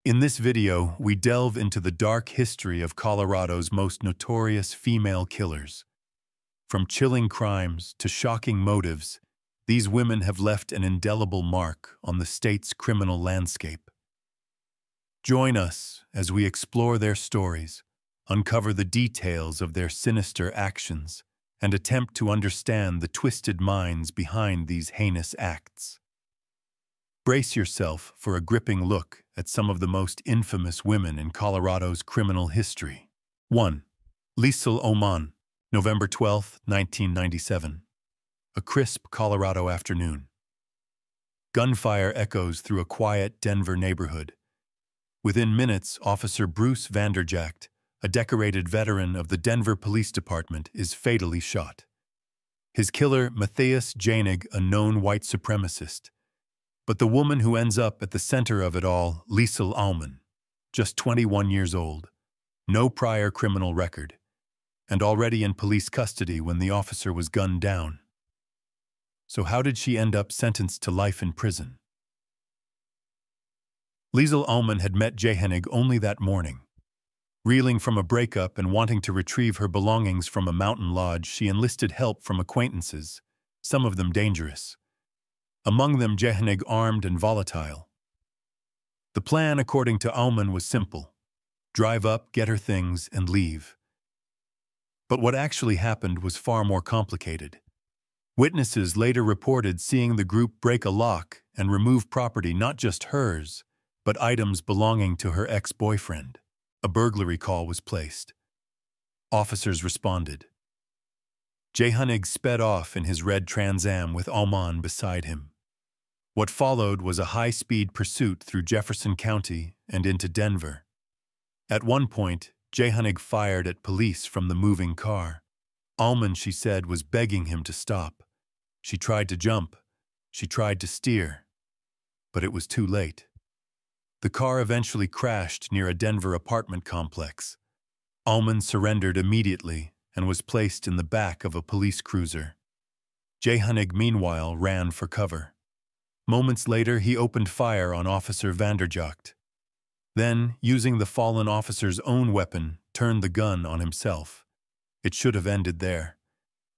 In this video, we delve into the dark history of Colorado's most notorious female killers. From chilling crimes to shocking motives, these women have left an indelible mark on the state's criminal landscape. Join us as we explore their stories, uncover the details of their sinister actions, and attempt to understand the twisted minds behind these heinous acts. Brace yourself for a gripping look at some of the most infamous women in Colorado's criminal history. 1. Lisl AUMAN, November 12, 1997. A crisp Colorado afternoon. Gunfire echoes through a quiet Denver neighborhood. Within minutes, Officer Bruce Vanderjagt, a decorated veteran of the Denver Police Department, is fatally shot. His killer, Matthias Janig, a known white supremacist. But the woman who ends up at the center of it all, Lisl AUMAN, just 21 years old, no prior criminal record, and already in police custody when the officer was gunned down. So how did she end up sentenced to life in prison? Lisl AUMAN had met Janig only that morning. Reeling from a breakup and wanting to retrieve her belongings from a mountain lodge, she enlisted help from acquaintances, some of them dangerous. Among them Janig, armed and volatile. The plan, according to AUMAN, was simple: drive up, get her things, and leave. But what actually happened was far more complicated. Witnesses later reported seeing the group break a lock and remove property not just hers, but items belonging to her ex-boyfriend. A burglary call was placed. Officers responded. Janig sped off in his red Trans Am with AUMAN beside him. What followed was a high-speed pursuit through Jefferson County and into Denver. At one point, Janig fired at police from the moving car. AUMAN, she said, was begging him to stop. She tried to jump. She tried to steer. But it was too late. The car eventually crashed near a Denver apartment complex. AUMAN surrendered immediately and was placed in the back of a police cruiser. Janig, meanwhile, ran for cover. Moments later, he opened fire on Officer Vanderjagt. Then, using the fallen officer's own weapon, turned the gun on himself. It should have ended there.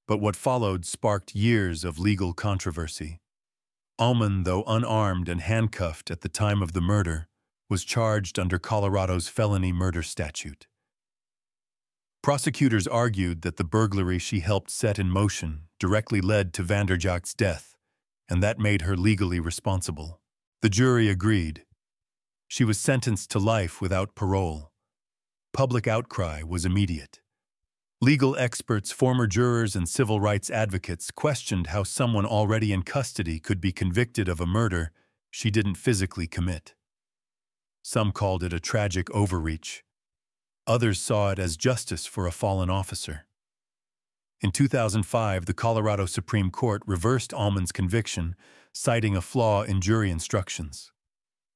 But what followed sparked years of legal controversy. AUMAN, though unarmed and handcuffed at the time of the murder, was charged under Colorado's felony murder statute. Prosecutors argued that the burglary she helped set in motion directly led to Vanderjagt's death, and that made her legally responsible. The jury agreed. She was sentenced to life without parole. Public outcry was immediate. Legal experts, former jurors, and civil rights advocates questioned how someone already in custody could be convicted of a murder she didn't physically commit. Some called it a tragic overreach. Others saw it as justice for a fallen officer. In 2005, the Colorado Supreme Court reversed AUMAN's conviction, citing a flaw in jury instructions.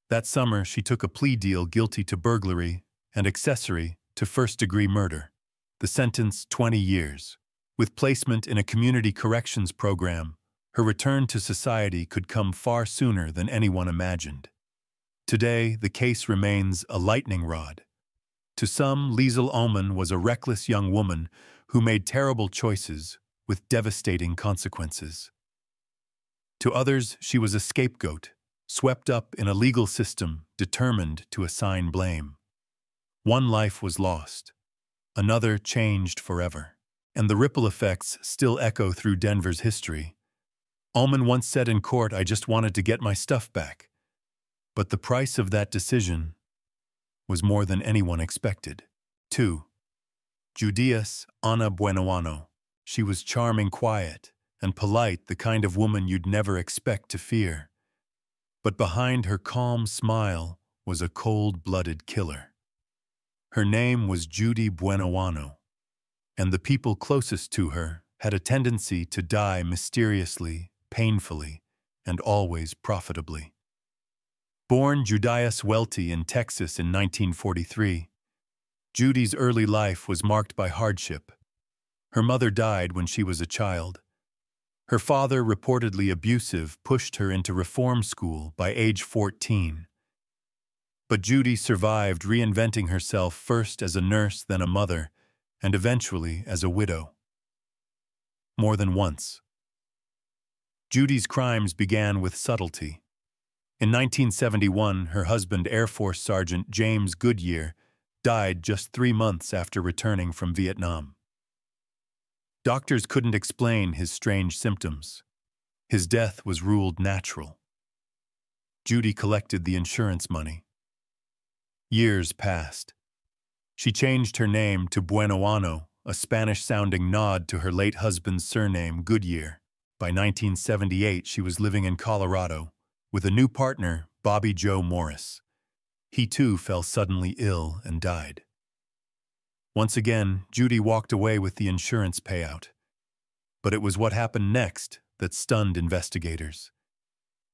That summer, she took a plea deal guilty to burglary and accessory to first-degree murder. The sentence, 20 years. With placement in a community corrections program, her return to society could come far sooner than anyone imagined. Today, the case remains a lightning rod. To some, Lisl AUMAN was a reckless young woman who made terrible choices with devastating consequences. To others, she was a scapegoat, swept up in a legal system determined to assign blame. One life was lost. Another changed forever. And the ripple effects still echo through Denver's history. AUMAN once said in court, "I just wanted to get my stuff back." But the price of that decision was more than anyone expected. 2. Judias, Anna BUENOANO. She was charming, quiet, and polite, the kind of woman you'd never expect to fear. But behind her calm smile was a cold-blooded killer. Her name was Judy BUENOANO, and the people closest to her had a tendency to die mysteriously, painfully, and always profitably. Born Judias Welty in Texas in 1943, Judy's early life was marked by hardship. Her mother died when she was a child. Her father, reportedly abusive, pushed her into reform school by age 14. But Judy survived, reinventing herself first as a nurse, then a mother, and eventually as a widow. More than once. Judy's crimes began with subtlety. In 1971, her husband, Air Force Sergeant James Goodyear, died just 3 months after returning from Vietnam. Doctors couldn't explain his strange symptoms. His death was ruled natural. Judy collected the insurance money. Years passed. She changed her name to BUENOANO, a Spanish-sounding nod to her late husband's surname, Goodyear. By 1978, she was living in Colorado with a new partner, Bobby Joe Morris. He too fell suddenly ill and died. Once again, Judy walked away with the insurance payout. But it was what happened next that stunned investigators.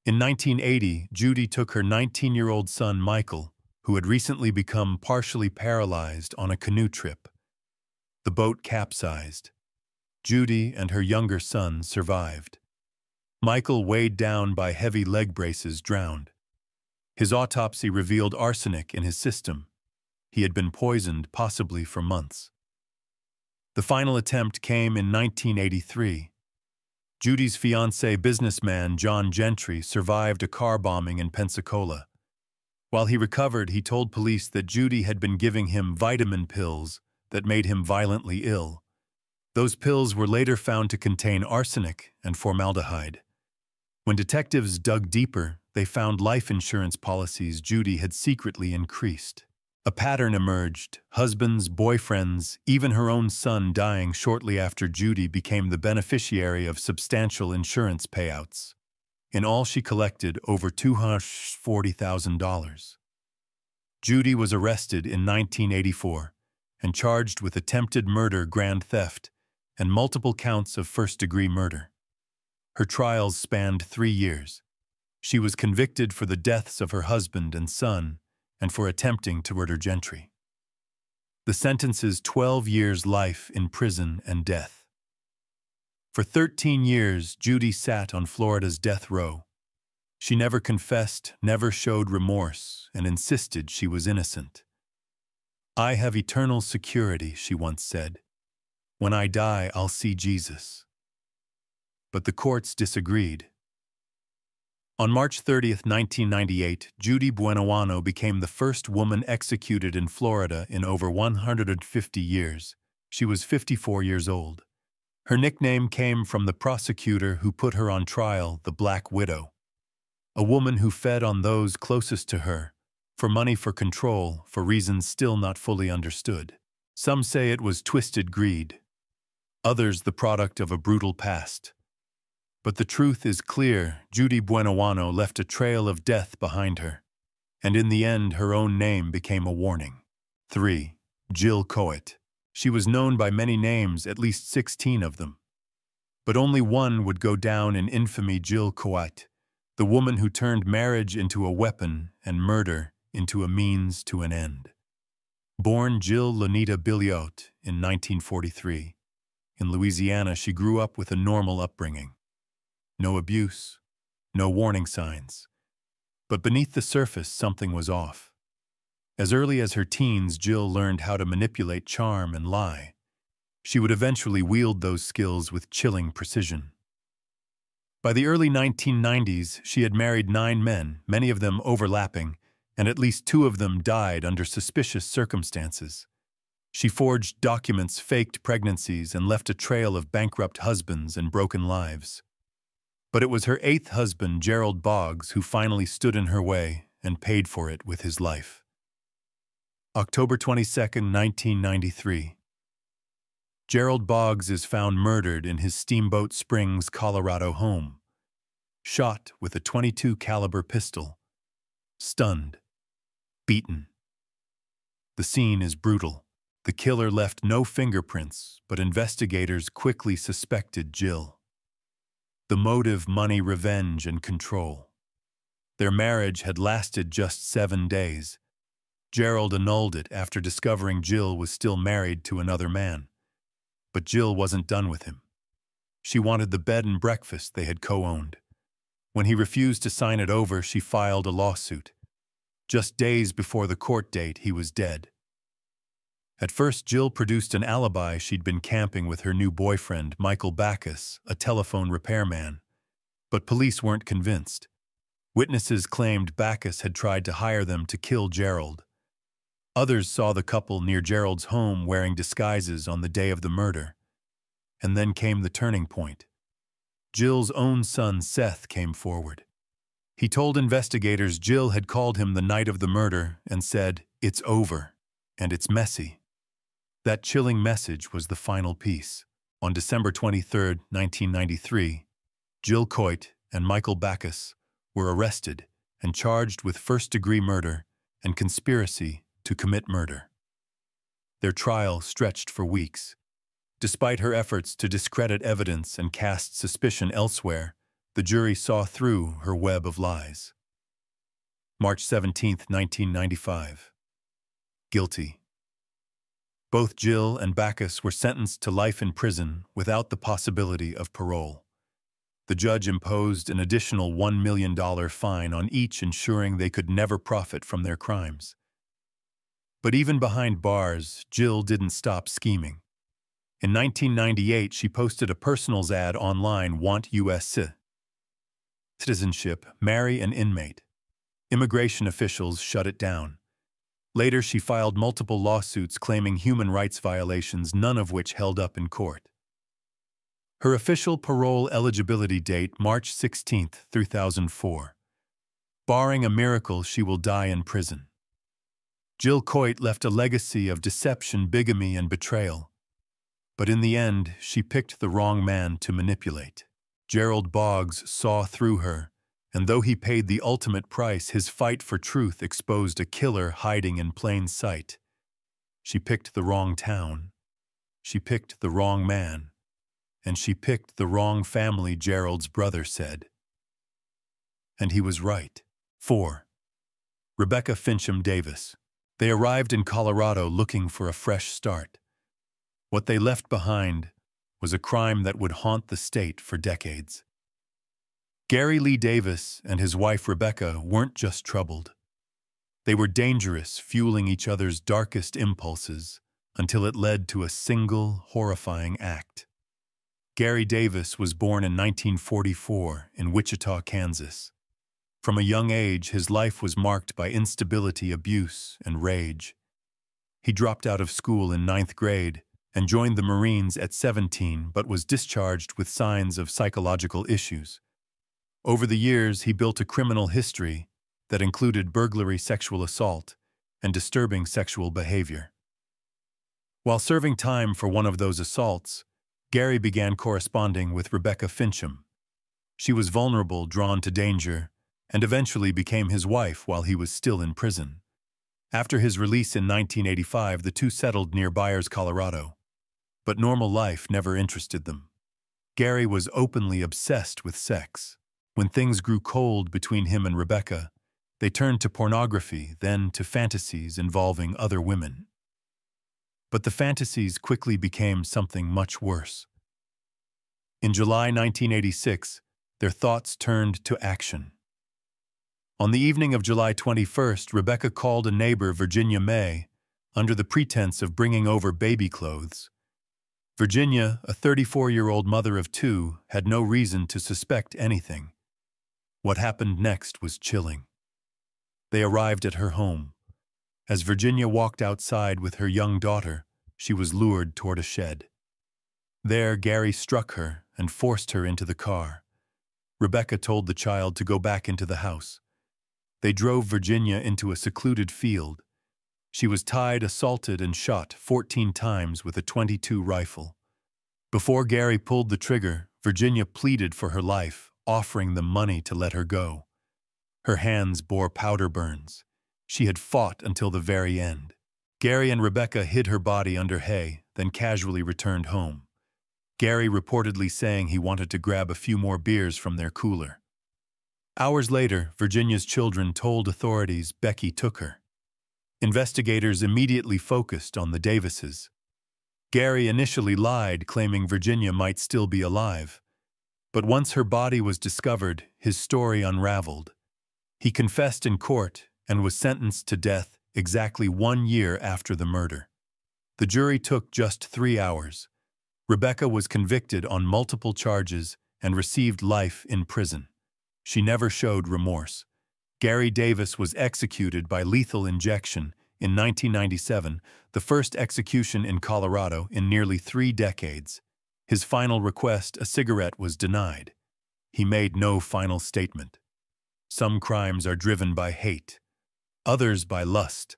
In 1980, Judy took her 19-year-old son, Michael, who had recently become partially paralyzed, on a canoe trip. The boat capsized. Judy and her younger son survived. Michael, weighed down by heavy leg braces, drowned. His autopsy revealed arsenic in his system. He had been poisoned, possibly for months. The final attempt came in 1983. Judy's fiancé, businessman John Gentry, survived a car bombing in Pensacola. While he recovered, he told police that Judy had been giving him vitamin pills that made him violently ill. Those pills were later found to contain arsenic and formaldehyde. When detectives dug deeper, they found life insurance policies Judy had secretly increased. A pattern emerged: husbands, boyfriends, even her own son dying shortly after Judy became the beneficiary of substantial insurance payouts. In all, she collected over $240,000. Judy was arrested in 1984 and charged with attempted murder, grand theft, and multiple counts of first-degree murder. Her trials spanned 3 years. She was convicted for the deaths of her husband and son and for attempting to murder Gentry. The sentences: 12 years life in prison and death. For 13 years, Judy sat on Florida's death row. She never confessed, never showed remorse, and insisted she was innocent. "I have eternal security," she once said. "When I die, I'll see Jesus." But the courts disagreed. On March 30, 1998, Judy BUENOANO became the first woman executed in Florida in over 150 years. She was 54 years old. Her nickname came from the prosecutor who put her on trial, the Black Widow. A woman who fed on those closest to her, for money, for control, for reasons still not fully understood. Some say it was twisted greed, others the product of a brutal past. But the truth is clear: Judy BUENOANO left a trail of death behind her, and in the end her own name became a warning. 3. Jill COIT. She was known by many names, at least 16 of them. But only one would go down in infamy: Jill COIT, the woman who turned marriage into a weapon and murder into a means to an end. Born Jill Lonita Billiot in 1943. In Louisiana, she grew up with a normal upbringing. No abuse, no warning signs. But beneath the surface, something was off. As early as her teens, Jill learned how to manipulate, charm, and lie. She would eventually wield those skills with chilling precision. By the early 1990s, she had married 9 men, many of them overlapping, and at least 2 of them died under suspicious circumstances. She forged documents, faked pregnancies, and left a trail of bankrupt husbands and broken lives. But it was her 8th husband, Gerald Boggs, who finally stood in her way and paid for it with his life. October 22, 1993. Gerald Boggs is found murdered in his Steamboat Springs, Colorado home, shot with a .22 caliber pistol, stunned, beaten. The scene is brutal. The killer left no fingerprints, but investigators quickly suspected Jill. The motive: money, revenge, and control. Their marriage had lasted just 7 days. Gerald annulled it after discovering Jill was still married to another man. But Jill wasn't done with him. She wanted the bed and breakfast they had co-owned. When he refused to sign it over, she filed a lawsuit. Just days before the court date, he was dead. At first, Jill produced an alibi she'd been camping with her new boyfriend, Michael Backus, a telephone repairman. But police weren't convinced. Witnesses claimed Backus had tried to hire them to kill Gerald. Others saw the couple near Gerald's home wearing disguises on the day of the murder. And then came the turning point. Jill's own son, Seth, came forward. He told investigators Jill had called him the night of the murder and said, "It's over, and it's messy." That chilling message was the final piece. On December 23, 1993, Jill COIT and Michael Backus were arrested and charged with first-degree murder and conspiracy to commit murder. Their trial stretched for weeks. Despite her efforts to discredit evidence and cast suspicion elsewhere, the jury saw through her web of lies. March 17, 1995. Guilty. Both Jill and Backus were sentenced to life in prison without the possibility of parole. The judge imposed an additional $1 million fine on each, ensuring they could never profit from their crimes. But even behind bars, Jill didn't stop scheming. In 1998, she posted a personals ad online, "Want U.S. citizenship, marry an inmate." Immigration officials shut it down. Later, she filed multiple lawsuits claiming human rights violations, none of which held up in court. Her official parole eligibility date, March 16, 2004. Barring a miracle, she will die in prison. Jill COIT left a legacy of deception, bigamy, and betrayal. But in the end, she picked the wrong man to manipulate. Gerald Boggs saw through her, and though he paid the ultimate price, his fight for truth exposed a killer hiding in plain sight. She picked the wrong town. She picked the wrong man. And she picked the wrong family, Gerald's brother said. And he was right. 4. Rebecca Fincham Davis. They arrived in Colorado looking for a fresh start. What they left behind was a crime that would haunt the state for decades. Gary Lee Davis and his wife Rebecca weren't just troubled. They were dangerous, fueling each other's darkest impulses until it led to a single, horrifying act. Gary Davis was born in 1944 in Wichita, Kansas. From a young age, his life was marked by instability, abuse, and rage. He dropped out of school in 9th grade and joined the Marines at 17, but was discharged with signs of psychological issues. Over the years, he built a criminal history that included burglary, sexual assault, and disturbing sexual behavior. While serving time for one of those assaults, Gary began corresponding with Rebecca Fincham. She was vulnerable, drawn to danger, and eventually became his wife while he was still in prison. After his release in 1985, the two settled near Byers, Colorado. But normal life never interested them. Gary was openly obsessed with sex. When things grew cold between him and Rebecca, they turned to pornography, then to fantasies involving other women. But the fantasies quickly became something much worse. In July 1986, their thoughts turned to action. On the evening of July 21st, Rebecca called a neighbor, Virginia May, under the pretense of bringing over baby clothes. Virginia, a 34-year-old mother of 2, had no reason to suspect anything. What happened next was chilling. They arrived at her home. As Virginia walked outside with her young daughter, she was lured toward a shed. There, Gary struck her and forced her into the car. Rebecca told the child to go back into the house. They drove Virginia into a secluded field. She was tied, assaulted, and shot 14 times with a .22 rifle. Before Gary pulled the trigger, Virginia pleaded for her life, offering them money to let her go. Her hands bore powder burns. She had fought until the very end. Gary and Rebecca hid her body under hay, then casually returned home. Gary reportedly saying he wanted to grab a few more beers from their cooler. Hours later, Virginia's children told authorities Becky took her. Investigators immediately focused on the Davises. Gary initially lied, claiming Virginia might still be alive. But once her body was discovered, his story unraveled. He confessed in court and was sentenced to death exactly 1 year after the murder. The jury took just 3 hours. Rebecca was convicted on multiple charges and received life in prison. She never showed remorse. Gary Davis was executed by lethal injection in 1997, the first execution in Colorado in nearly 3 decades. His final request, a cigarette, was denied. He made no final statement. Some crimes are driven by hate, others by lust,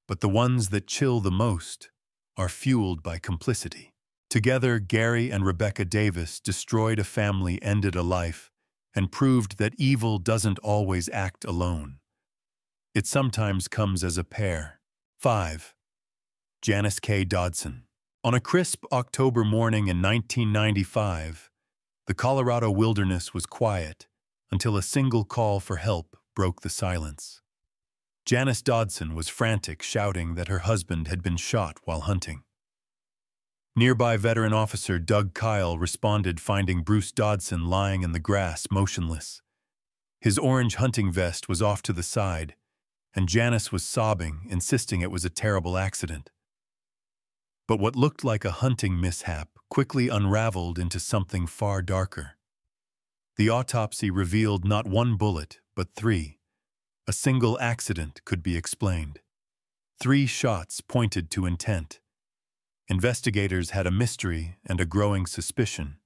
but the ones that chill the most are fueled by complicity. Together, Gary and Rebecca Davis destroyed a family, ended a life, and proved that evil doesn't always act alone. It sometimes comes as a pair. 5. Janice K. Dodson. On a crisp October morning in 1995, the Colorado wilderness was quiet until a single call for help broke the silence. Janice Dodson was frantic, shouting that her husband had been shot while hunting. Nearby veteran officer Doug Kyle responded, finding Bruce Dodson lying in the grass, motionless. His orange hunting vest was off to the side, and Janice was sobbing, insisting it was a terrible accident. But what looked like a hunting mishap quickly unraveled into something far darker. The autopsy revealed not 1 bullet, but 3. A single accident could be explained. 3 shots pointed to intent. Investigators had a mystery and a growing suspicion.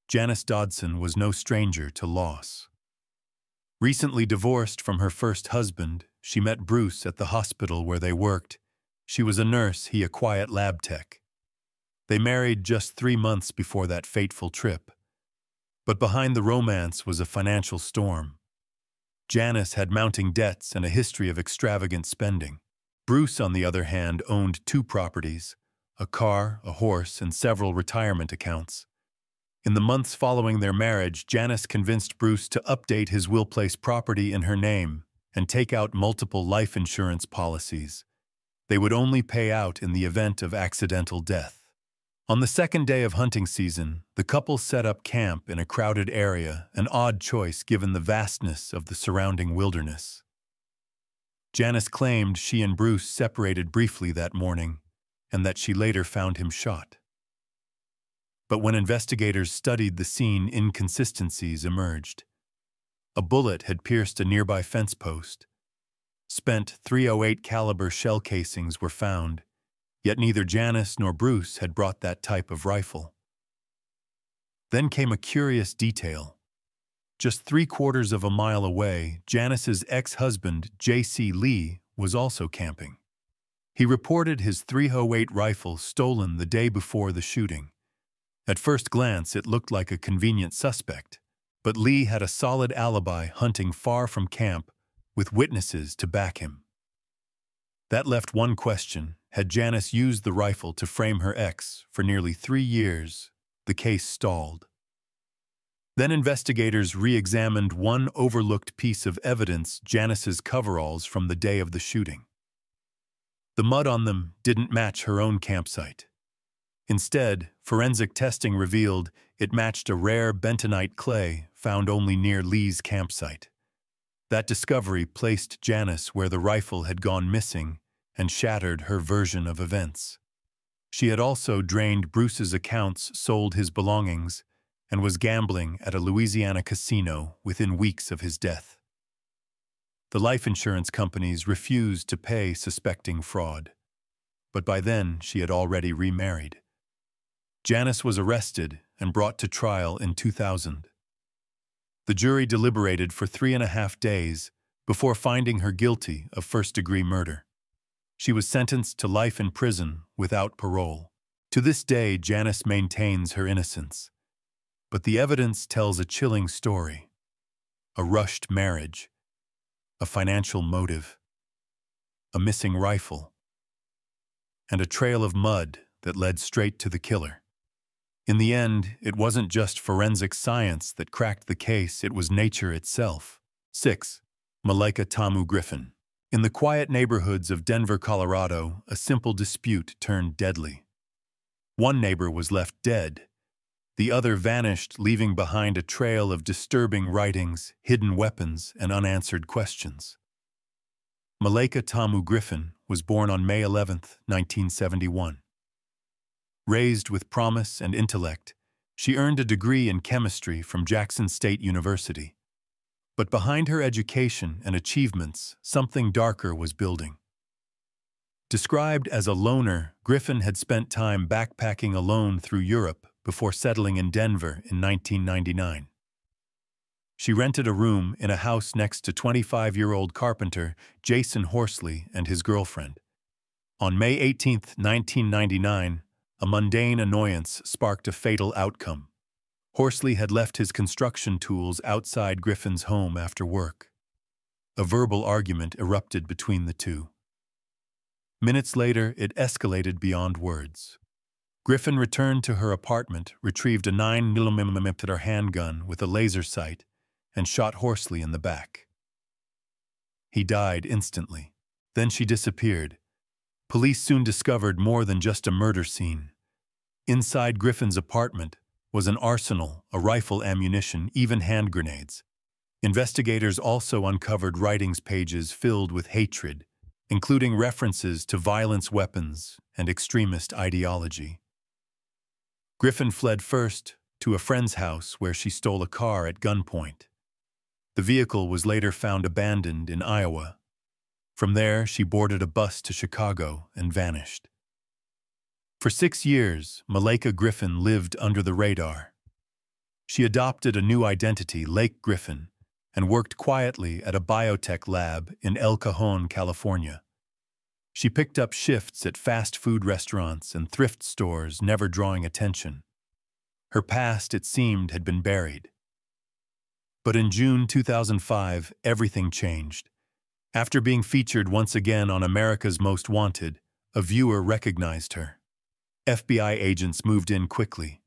Janice Dodson was no stranger to loss. Recently divorced from her first husband, she met Bruce at the hospital where they worked. She was a nurse, he a quiet lab tech. They married just 3 months before that fateful trip. But behind the romance was a financial storm. Janice had mounting debts and a history of extravagant spending. Bruce, on the other hand, owned 2 properties, a car, a horse, and several retirement accounts. In the months following their marriage, Janice convinced Bruce to update his will place property in her name and take out multiple life insurance policies. They would only pay out in the event of accidental death. On the second day of hunting season, the couple set up camp in a crowded area, an odd choice given the vastness of the surrounding wilderness. Janice claimed she and Bruce separated briefly that morning, and that she later found him shot. But when investigators studied the scene, inconsistencies emerged. A bullet had pierced a nearby fence post. Spent .308 caliber shell casings were found, yet neither Janice nor Bruce had brought that type of rifle. Then came a curious detail. Just 3/4 of a mile away, Janice's ex-husband, J.C. Lee, was also camping. He reported his .308 rifle stolen the day before the shooting. At first glance, it looked like a convenient suspect, but Lee had a solid alibi, hunting far from camp with witnesses to back him. That left one question: had Janice used the rifle to frame her ex? For nearly 3 years, the case stalled. Then investigators re-examined one overlooked piece of evidence: Janice's coveralls from the day of the shooting. The mud on them didn't match her own campsite. Instead, forensic testing revealed it matched a rare bentonite clay found only near Lee's campsite. That discovery placed Janice where the rifle had gone missing and shattered her version of events. She had also drained Bruce's accounts, sold his belongings, and was gambling at a Louisiana casino within weeks of his death. The life insurance companies refused to pay, suspecting fraud. But by then, she had already remarried. Janice was arrested and brought to trial in 2000. The jury deliberated for 3.5 days before finding her guilty of first-degree murder. She was sentenced to life in prison without parole. To this day, Janice maintains her innocence. But the evidence tells a chilling story: a rushed marriage, a financial motive, a missing rifle, and a trail of mud that led straight to the killer. In the end, it wasn't just forensic science that cracked the case, it was nature itself. 6. Malaika Tamu Griffin. In the quiet neighborhoods of Denver, Colorado, a simple dispute turned deadly. One neighbor was left dead. The other vanished, leaving behind a trail of disturbing writings, hidden weapons, and unanswered questions. Malaika Tamu Griffin was born on May 11, 1971. Raised with promise and intellect, she earned a degree in chemistry from Jackson State University. But behind her education and achievements, something darker was building. Described as a loner, Griffin had spent time backpacking alone through Europe before settling in Denver in 1999. She rented a room in a house next to 25-year-old carpenter Jason Horsley and his girlfriend. On May 18, 1999, a mundane annoyance sparked a fatal outcome. Horsley had left his construction tools outside Griffin's home after work. A verbal argument erupted between the two. Minutes later, it escalated beyond words. Griffin returned to her apartment, retrieved a 9mm handgun with a laser sight, and shot Horsley in the back. He died instantly. Then she disappeared. Police soon discovered more than just a murder scene. Inside Griffin's apartment was an arsenal, a rifle, ammunition, even hand grenades. Investigators also uncovered writings pages filled with hatred, including references to violence, weapons, and extremist ideology. Griffin fled first to a friend's house where she stole a car at gunpoint. The vehicle was later found abandoned in Iowa. From there, she boarded a bus to Chicago and vanished. For 6 years, Malaika Griffin lived under the radar. She adopted a new identity, Lake Griffin, and worked quietly at a biotech lab in El Cajon, California. She picked up shifts at fast food restaurants and thrift stores, never drawing attention. Her past, it seemed, had been buried. But in June 2005, everything changed. After being featured once again on America's Most Wanted, a viewer recognized her. FBI agents moved in quickly.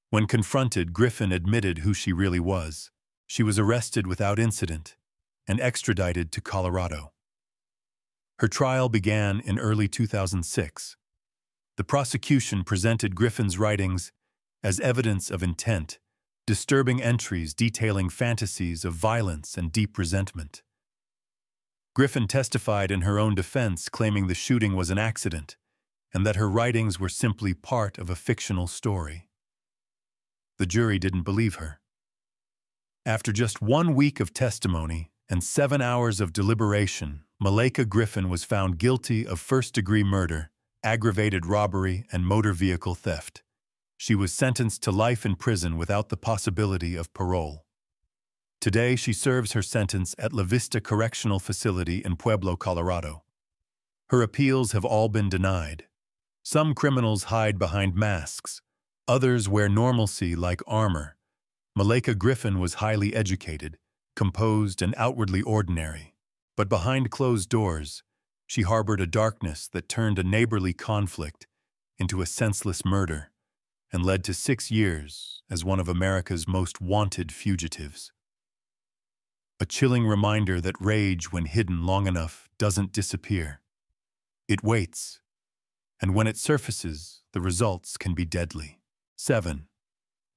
When confronted, Griffin admitted who she really was. She was arrested without incident and extradited to Colorado. Her trial began in early 2006. The prosecution presented Griffin's writings as evidence of intent, disturbing entries detailing fantasies of violence and deep resentment. Griffin testified in her own defense, claiming the shooting was an accident and that her writings were simply part of a fictional story. The jury didn't believe her. After just 1 week of testimony and 7 hours of deliberation, Malaika Griffin was found guilty of first-degree murder, aggravated robbery, and motor vehicle theft. She was sentenced to life in prison without the possibility of parole. Today, she serves her sentence at La Vista Correctional Facility in Pueblo, Colorado. Her appeals have all been denied. Some criminals hide behind masks. Others wear normalcy like armor. Malaika Griffin was highly educated, composed, and outwardly ordinary. But behind closed doors, she harbored a darkness that turned a neighborly conflict into a senseless murder and led to 6 years as one of America's most wanted fugitives. A chilling reminder that rage, when hidden long enough, doesn't disappear. It waits, and when it surfaces, the results can be deadly. 7.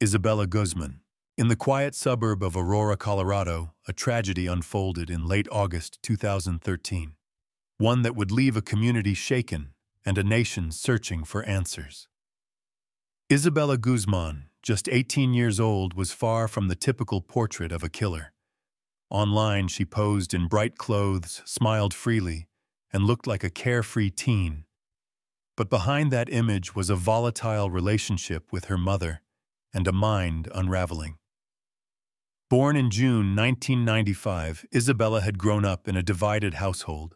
Isabella GUZMAN. In the quiet suburb of Aurora, Colorado, a tragedy unfolded in late August 2013. One that would leave a community shaken and a nation searching for answers. Isabella GUZMAN, just 18 years old, was far from the typical portrait of a killer. Online, she posed in bright clothes, smiled freely, and looked like a carefree teen. But behind that image was a volatile relationship with her mother and a mind unraveling. Born in June 1995, Isabella had grown up in a divided household.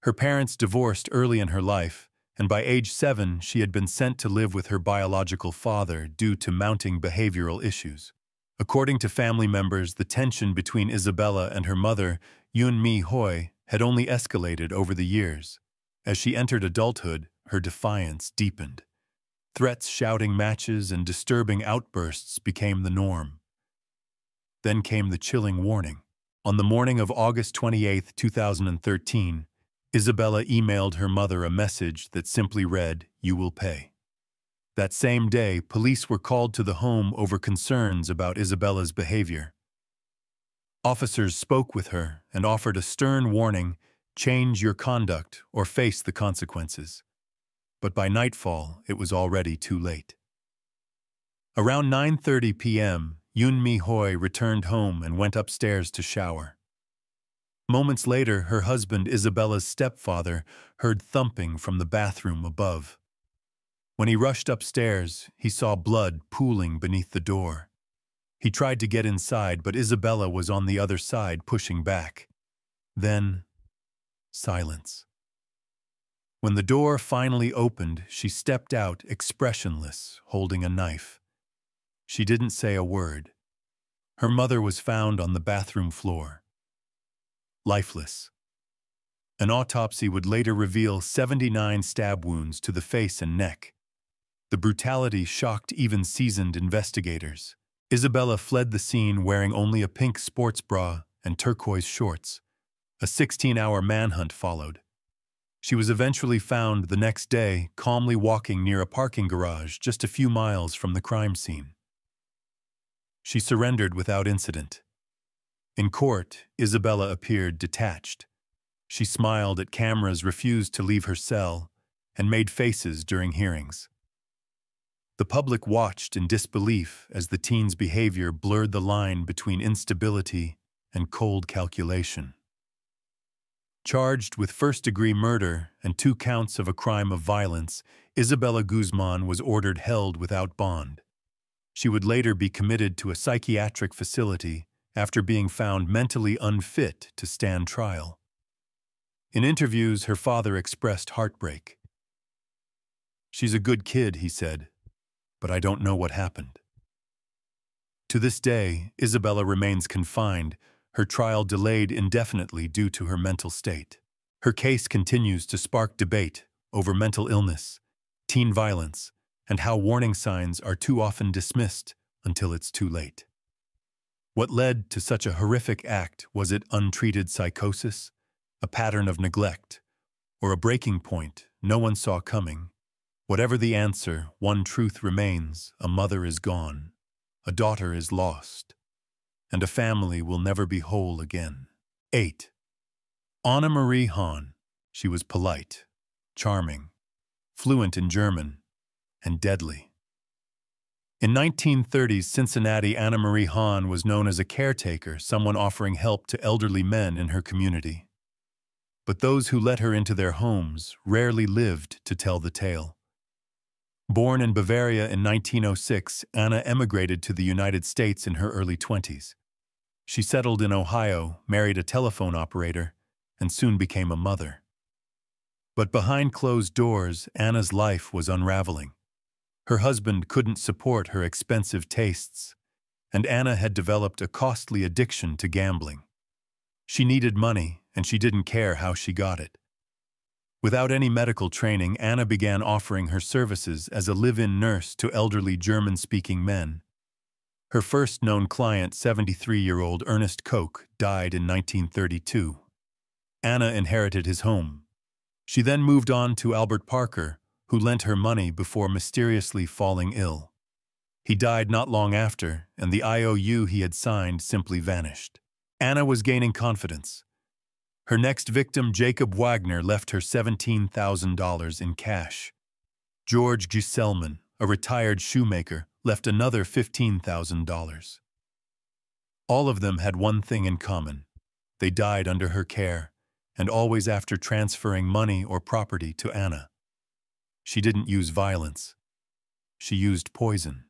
Her parents divorced early in her life, and by age 7, she had been sent to live with her biological father due to mounting behavioral issues. According to family members, the tension between Isabella and her mother, Yun Mi Hoi, had only escalated over the years. As she entered adulthood, her defiance deepened. Threats, shouting matches, and disturbing outbursts became the norm. Then came the chilling warning. On the morning of August 28, 2013, Isabella emailed her mother a message that simply read, "You will pay." That same day, police were called to the home over concerns about Isabella's behavior. Officers spoke with her and offered a stern warning, change your conduct or face the consequences. But by nightfall, it was already too late. Around 9:30 p.m., Yoon Mi-hoy returned home and went upstairs to shower. Moments later, her husband Isabella's stepfather heard thumping from the bathroom above. When he rushed upstairs, he saw blood pooling beneath the door. He tried to get inside, but Isabella was on the other side, pushing back. Then, silence. When the door finally opened, she stepped out, expressionless, holding a knife. She didn't say a word. Her mother was found on the bathroom floor, lifeless. An autopsy would later reveal 79 stab wounds to the face and neck. The brutality shocked even seasoned investigators. Isabella fled the scene wearing only a pink sports bra and turquoise shorts. A 16-hour manhunt followed. She was eventually found the next day, calmly walking near a parking garage just a few miles from the crime scene. She surrendered without incident. In court, Isabella appeared detached. She smiled at cameras, refused to leave her cell, and made faces during hearings. The public watched in disbelief as the teen's behavior blurred the line between instability and cold calculation. Charged with first-degree murder and 2 counts of a crime of violence, Isabella GUZMAN was ordered held without bond. She would later be committed to a psychiatric facility after being found mentally unfit to stand trial. In interviews, her father expressed heartbreak. "She's a good kid," he said, "but I don't know what happened." To this day, Isabella remains confined, her trial delayed indefinitely due to her mental state. Her case continues to spark debate over mental illness, teen violence, and how warning signs are too often dismissed until it's too late. What led to such a horrific act? Was it untreated psychosis, a pattern of neglect, or a breaking point no one saw coming? Whatever the answer, one truth remains: a mother is gone, a daughter is lost, and a family will never be whole again. 8. Anna Marie HAHN. She was polite, charming, fluent in German, and deadly. In 1930s Cincinnati, Anna Marie HAHN was known as a caretaker, someone offering help to elderly men in her community. But those who let her into their homes rarely lived to tell the tale. Born in Bavaria in 1906, Anna emigrated to the United States in her early 20s. She settled in Ohio, married a telephone operator, and soon became a mother. But behind closed doors, Anna's life was unraveling. Her husband couldn't support her expensive tastes, and Anna had developed a costly addiction to gambling. She needed money, and she didn't care how she got it. Without any medical training, Anna began offering her services as a live-in nurse to elderly German-speaking men. Her first known client, 73-year-old Ernest Koch, died in 1932. Anna inherited his home. She then moved on to Albert Parker, who lent her money before mysteriously falling ill. He died not long after, and the IOU he had signed simply vanished. Anna was gaining confidence. Her next victim, Jacob Wagner, left her $17,000 in cash. George Giselman, a retired shoemaker, left another $15,000. All of them had one thing in common: they died under her care, and always after transferring money or property to Anna. She didn't use violence. She used poison.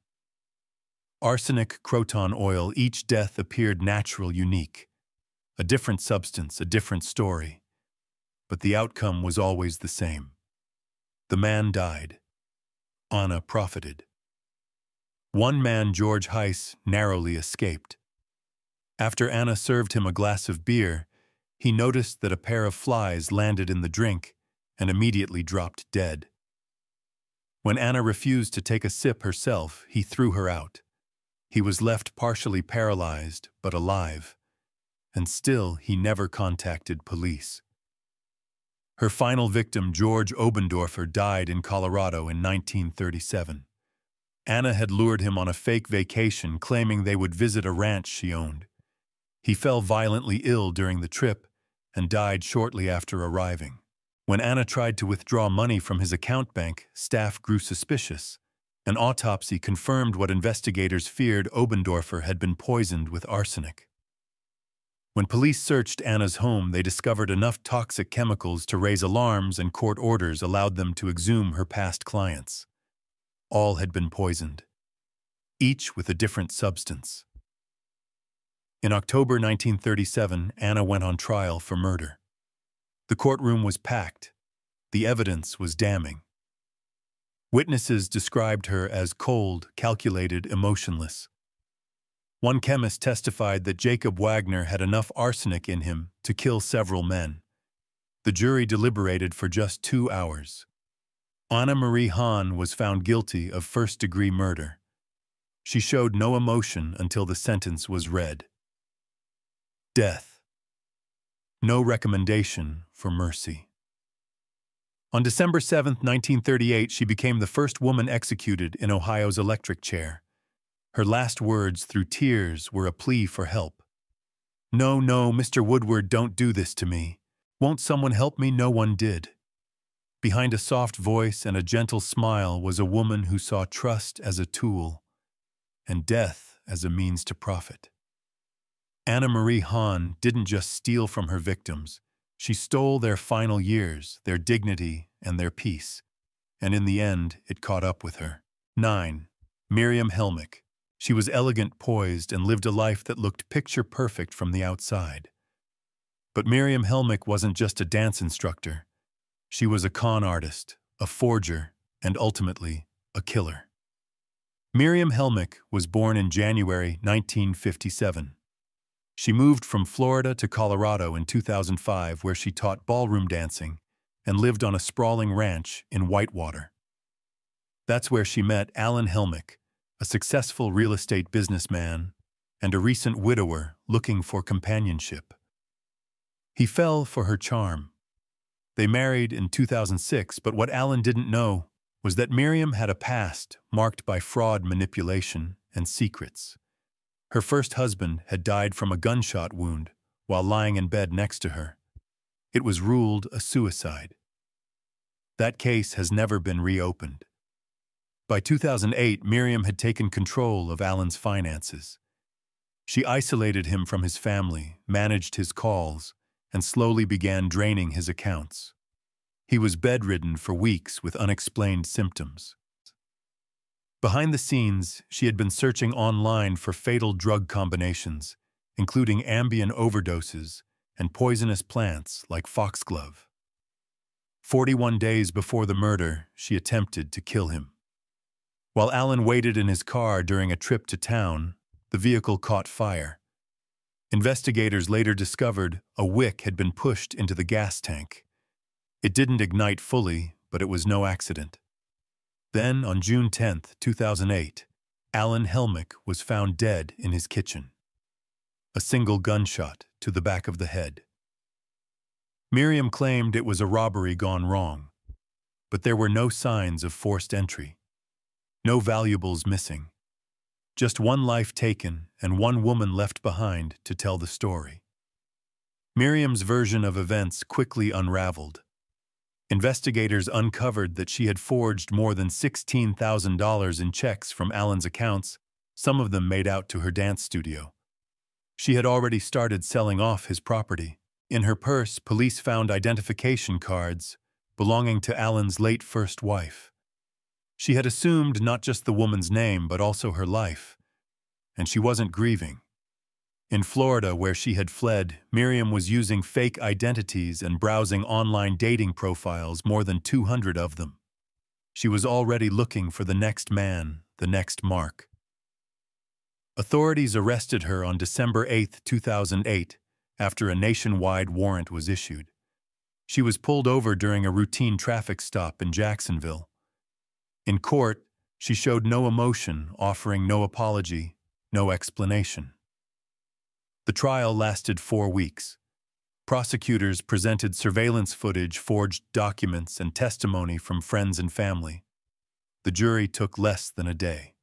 Arsenic, croton oil, each death appeared natural, unique. A different substance, a different story. But the outcome was always the same. The man died. Anna profited. One man, George Heiss, narrowly escaped. After Anna served him a glass of beer, he noticed that a pair of flies landed in the drink and immediately dropped dead. When Anna refused to take a sip herself, he threw her out. He was left partially paralyzed, but alive. And still, he never contacted police. Her final victim, George Obendorfer, died in Colorado in 1937. Anna had lured him on a fake vacation, claiming they would visit a ranch she owned. He fell violently ill during the trip, and died shortly after arriving. When Anna tried to withdraw money from his account bank, staff grew suspicious. An autopsy confirmed what investigators feared: Obendorfer had been poisoned with arsenic. When police searched Anna's home, they discovered enough toxic chemicals to raise alarms, and court orders allowed them to exhume her past clients. All had been poisoned, each with a different substance. In October 1937, Anna went on trial for murder. The courtroom was packed. The evidence was damning. Witnesses described her as cold, calculated, emotionless. One chemist testified that Jacob Wagner had enough arsenic in him to kill several men. The jury deliberated for just 2 hours. Anna Marie HAHN was found guilty of first-degree murder. She showed no emotion until the sentence was read. Death. No recommendation for mercy. On December 7, 1938, she became the first woman executed in Ohio's electric chair. Her last words through tears were a plea for help. "No, no, Mr. Woodward, don't do this to me. Won't someone help me?" No one did. Behind a soft voice and a gentle smile was a woman who saw trust as a tool and death as a means to profit. Anna Marie HAHN didn't just steal from her victims. She stole their final years, their dignity, and their peace. And in the end, it caught up with her. 9. Miriam HELMICK. She was elegant, poised, and lived a life that looked picture-perfect from the outside. But Miriam HELMICK wasn't just a dance instructor. She was a con artist, a forger, and ultimately, a killer. Miriam HELMICK was born in January 1957. She moved from Florida to Colorado in 2005, where she taught ballroom dancing and lived on a sprawling ranch in Whitewater. That's where she met Alan HELMICK, a successful real estate businessman and a recent widower looking for companionship. He fell for her charm. They married in 2006, but what Alan didn't know was that Miriam had a past marked by fraud, manipulation, and secrets. Her first husband had died from a gunshot wound while lying in bed next to her. It was ruled a suicide. That case has never been reopened. By 2008, Miriam had taken control of Alan's finances. She isolated him from his family, managed his calls, and slowly began draining his accounts. He was bedridden for weeks with unexplained symptoms. Behind the scenes, she had been searching online for fatal drug combinations, including Ambien overdoses and poisonous plants like foxglove. 41 days before the murder, she attempted to kill him. While Alan waited in his car during a trip to town, the vehicle caught fire. Investigators later discovered a wick had been pushed into the gas tank. It didn't ignite fully, but it was no accident. Then, on June 10, 2008, Alan HELMICK was found dead in his kitchen. A single gunshot to the back of the head. Miriam claimed it was a robbery gone wrong, but there were no signs of forced entry. No valuables missing. Just one life taken and one woman left behind to tell the story. Miriam's version of events quickly unraveled. Investigators uncovered that she had forged more than $16,000 in checks from Alan's accounts, some of them made out to her dance studio. She had already started selling off his property. In her purse, police found identification cards belonging to Alan's late first wife. She had assumed not just the woman's name, but also her life. And she wasn't grieving. In Florida, where she had fled, Miriam was using fake identities and browsing online dating profiles, more than 200 of them. She was already looking for the next man, the next mark. Authorities arrested her on December 8, 2008, after a nationwide warrant was issued. She was pulled over during a routine traffic stop in Jacksonville. In court, she showed no emotion, offering no apology, no explanation. The trial lasted 4 weeks. Prosecutors presented surveillance footage, forged documents, and testimony from friends and family. The jury took less than a day.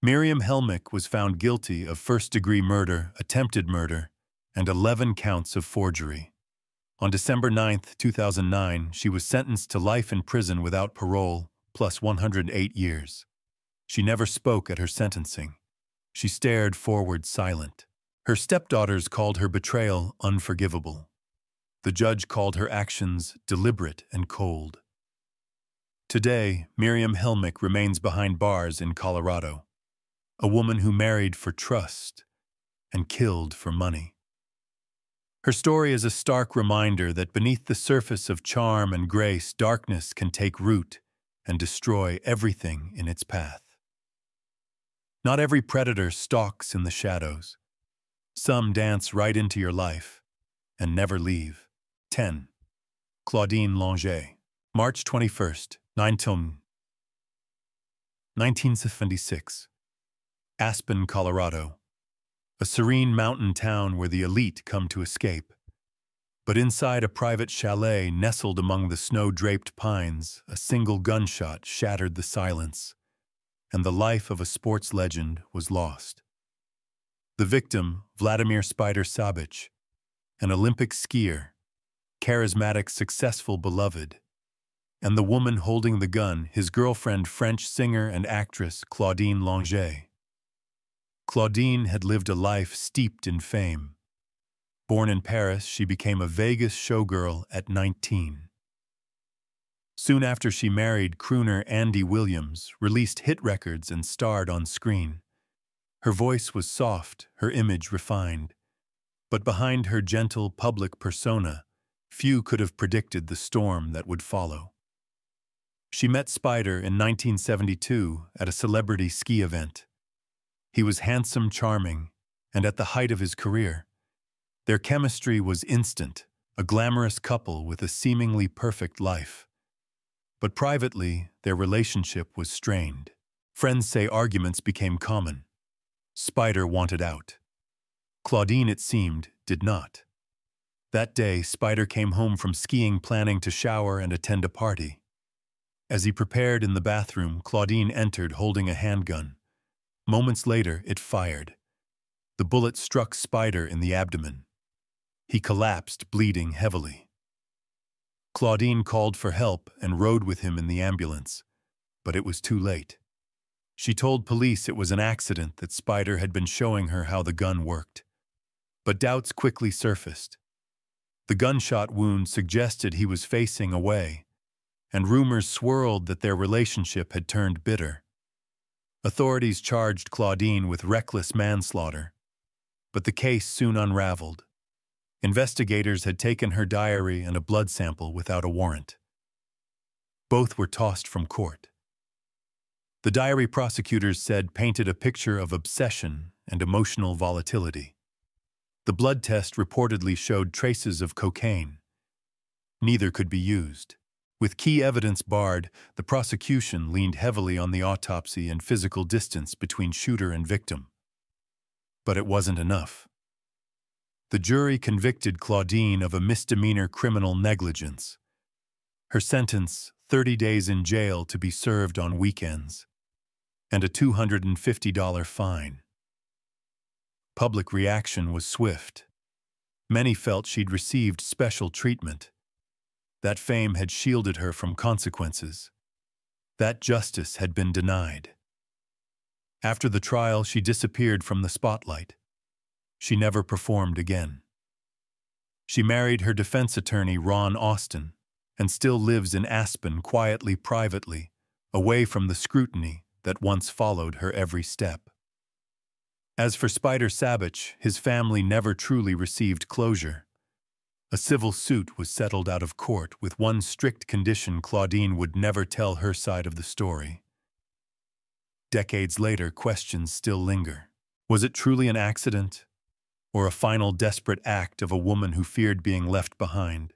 Miriam HELMICK was found guilty of first-degree murder, attempted murder, and 11 counts of forgery. On December 9, 2009, she was sentenced to life in prison without parole, plus 108 years. She never spoke at her sentencing. She stared forward silent. Her stepdaughters called her betrayal unforgivable. The judge called her actions deliberate and cold. Today, Miriam HELMICK remains behind bars in Colorado, a woman who married for trust and killed for money. Her story is a stark reminder that beneath the surface of charm and grace, darkness can take root and destroy everything in its path. Not every predator stalks in the shadows. Some dance right into your life and never leave. 10. Claudine LONGET. March 21st, 1976. Aspen, Colorado. A serene mountain town where the elite come to escape. But inside a private chalet nestled among the snow-draped pines, a single gunshot shattered the silence, and the life of a sports legend was lost. The victim, Vladimir "Spider" Sabic, an Olympic skier, charismatic, successful, beloved, and the woman holding the gun, his girlfriend, French singer and actress Claudine LONGET. Claudine had lived a life steeped in fame. Born in Paris, she became a Vegas showgirl at 19. Soon after she married crooner Andy Williams, released hit records and starred on screen. Her voice was soft, her image refined. But behind her gentle public persona, few could have predicted the storm that would follow. She met Spider in 1972 at a celebrity ski event. He was handsome, charming, and at the height of his career. Their chemistry was instant, a glamorous couple with a seemingly perfect life. But privately, their relationship was strained. Friends say arguments became common. Spider wanted out. Claudine, it seemed, did not. That day, Spider came home from skiing planning to shower and attend a party. As he prepared in the bathroom, Claudine entered holding a handgun. Moments later, it fired. The bullet struck Spider in the abdomen. He collapsed, bleeding heavily. Claudine called for help and rode with him in the ambulance, but it was too late. She told police it was an accident, that Spider had been showing her how the gun worked. But doubts quickly surfaced. The gunshot wound suggested he was facing away, and rumors swirled that their relationship had turned bitter. Authorities charged Claudine with reckless manslaughter, but the case soon unraveled. Investigators had taken her diary and a blood sample without a warrant. Both were tossed from court. The diary, prosecutors said, painted a picture of obsession and emotional volatility. The blood test reportedly showed traces of cocaine. Neither could be used. With key evidence barred, the prosecution leaned heavily on the autopsy and physical distance between shooter and victim. But it wasn't enough. The jury convicted Claudine of a misdemeanor criminal negligence. Her sentence, 30 days in jail to be served on weekends, and a $250 fine. Public reaction was swift. Many felt she'd received special treatment. That fame had shielded her from consequences. That justice had been denied. After the trial, she disappeared from the spotlight. She never performed again. She married her defense attorney, Ron Austin, and still lives in Aspen quietly, privately, away from the scrutiny that once followed her every step. As for Spider Sabic, his family never truly received closure. A civil suit was settled out of court with one strict condition: Claudine would never tell her side of the story. Decades later, questions still linger. Was it truly an accident, or a final desperate act of a woman who feared being left behind?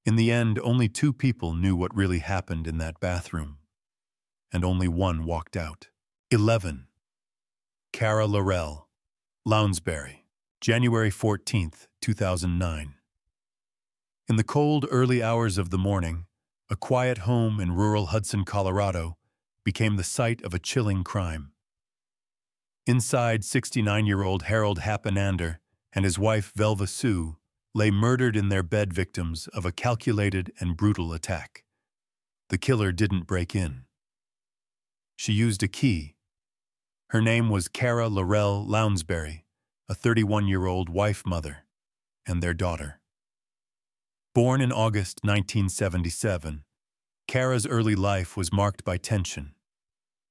In the end, only two people knew what really happened in that bathroom, and only one walked out. 11. Kara Lorelle LOUNSBURY. January 14, 2009. In the cold, early hours of the morning, a quiet home in rural Hudson, Colorado, became the site of a chilling crime. Inside, 69-year-old Harold Happenander and his wife Velva Sue lay murdered in their bed, victims of a calculated and brutal attack. The killer didn't break in. She used a key. Her name was Kara Lorelle LOUNSBURY, a 31-year-old wife-mother, and their daughter. Born in August 1977, Kara's early life was marked by tension.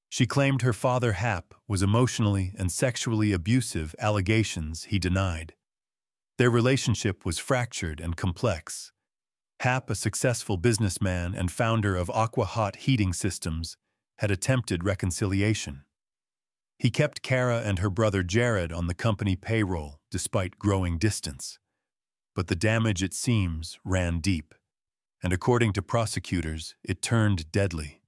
She claimed her father, Hap, was emotionally and sexually abusive, allegations he denied. Their relationship was fractured and complex. Hap, a successful businessman and founder of Aqua Hot Heating Systems, had attempted reconciliation. He kept Kara and her brother Jared on the company payroll despite growing distance. But the damage, it seems, ran deep, and according to prosecutors, it turned deadly.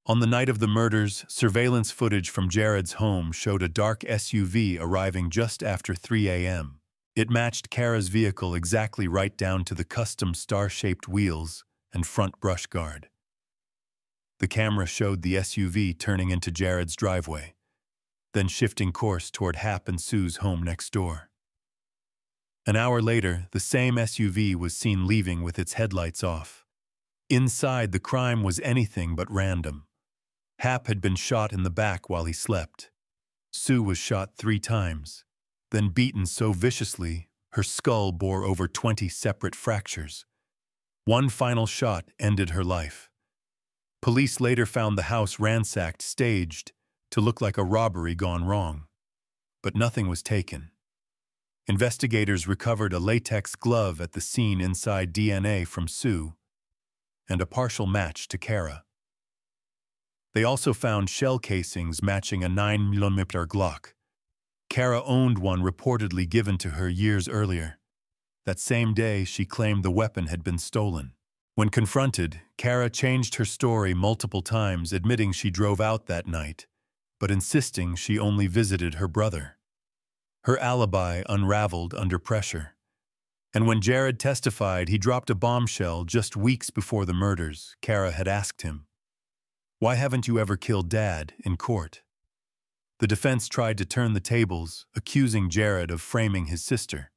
On the night of the murders, surveillance footage from Jared's home showed a dark SUV arriving just after 3 a.m. It matched Kara's vehicle exactly, right down to the custom star-shaped wheels and front brush guard. The camera showed the SUV turning into Jared's driveway, then shifting course toward Hap and Sue's home next door. An hour later, the same SUV was seen leaving with its headlights off. Inside, the crime was anything but random. Hap had been shot in the back while he slept. Sue was shot 3 times, then beaten so viciously her skull bore over 20 separate fractures. One final shot ended her life. Police later found the house ransacked, staged to look like a robbery gone wrong. But nothing was taken. Investigators recovered a latex glove at the scene inside DNA from Sue and a partial match to Kara. They also found shell casings matching a 9mm Glock. Kara owned one reportedly given to her years earlier. That same day, she claimed the weapon had been stolen. When confronted, Kara changed her story multiple times, admitting she drove out that night, but insisting she only visited her brother. Her alibi unraveled under pressure. And when Jared testified he dropped a bombshell just weeks before the murders, Kara had asked him, "Why haven't you ever killed Dad?" in court. The defense tried to turn the tables, accusing Jared of framing his sister.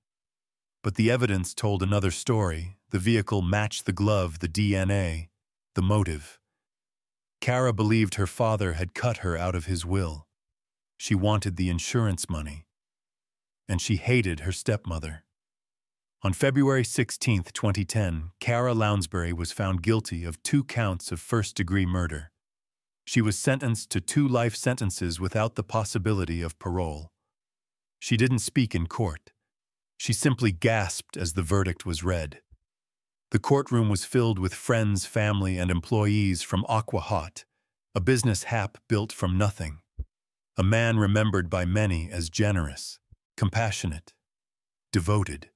But the evidence told another story. The vehicle matched the glove, the DNA, the motive. Kara believed her father had cut her out of his will. She wanted the insurance money. And she hated her stepmother. On February 16, 2010, Kara Lorelle was found guilty of 2 counts of first-degree murder. She was sentenced to 2 life sentences without the possibility of parole. She didn't speak in court. She simply gasped as the verdict was read. The courtroom was filled with friends, family, and employees from Aqua Hot, a business Hap built from nothing. A man remembered by many as generous, compassionate, devoted.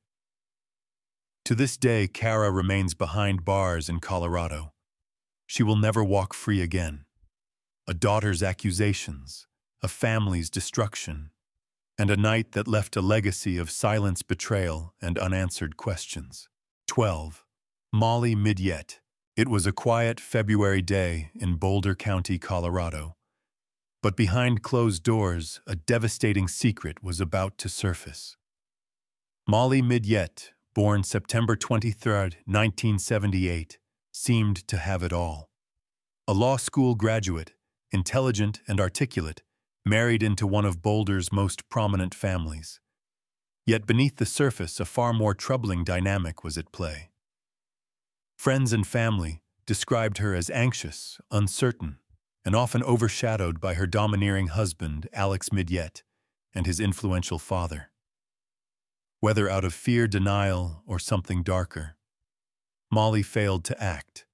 To this day, Kara remains behind bars in Colorado. She will never walk free again. A daughter's accusations, a family's destruction, and a night that left a legacy of silence, betrayal, and unanswered questions. 12. Molly Midyette. It was a quiet February day in Boulder County, Colorado. But behind closed doors, a devastating secret was about to surface. Molly Midyette, born September 23, 1978, seemed to have it all. A law school graduate, intelligent and articulate, married into one of Boulder's most prominent families. Yet beneath the surface, a far more troubling dynamic was at play. Friends and family described her as anxious, uncertain, and often overshadowed by her domineering husband, Alex Midyette, and his influential father. Whether out of fear, denial, or something darker, Molly failed to act,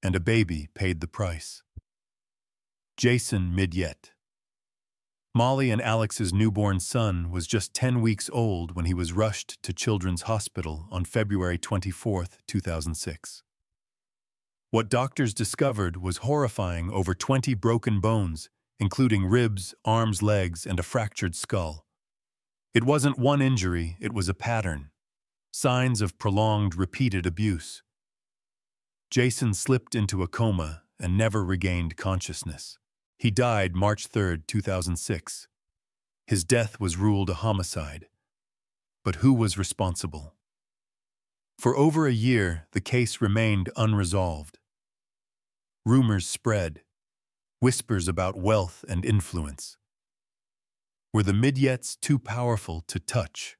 and a baby paid the price. Jason Midyette. Molly and Alex's newborn son was just 10 weeks old when he was rushed to Children's Hospital on February 24, 2006. What doctors discovered was horrifying: over 20 broken bones, including ribs, arms, legs, and a fractured skull. It wasn't one injury, it was a pattern. Signs of prolonged, repeated abuse. Jason slipped into a coma and never regained consciousness. He died March 3, 2006. His death was ruled a homicide. But who was responsible? For over a year, the case remained unresolved. Rumors spread, whispers about wealth and influence. Were the Midyettes too powerful to touch?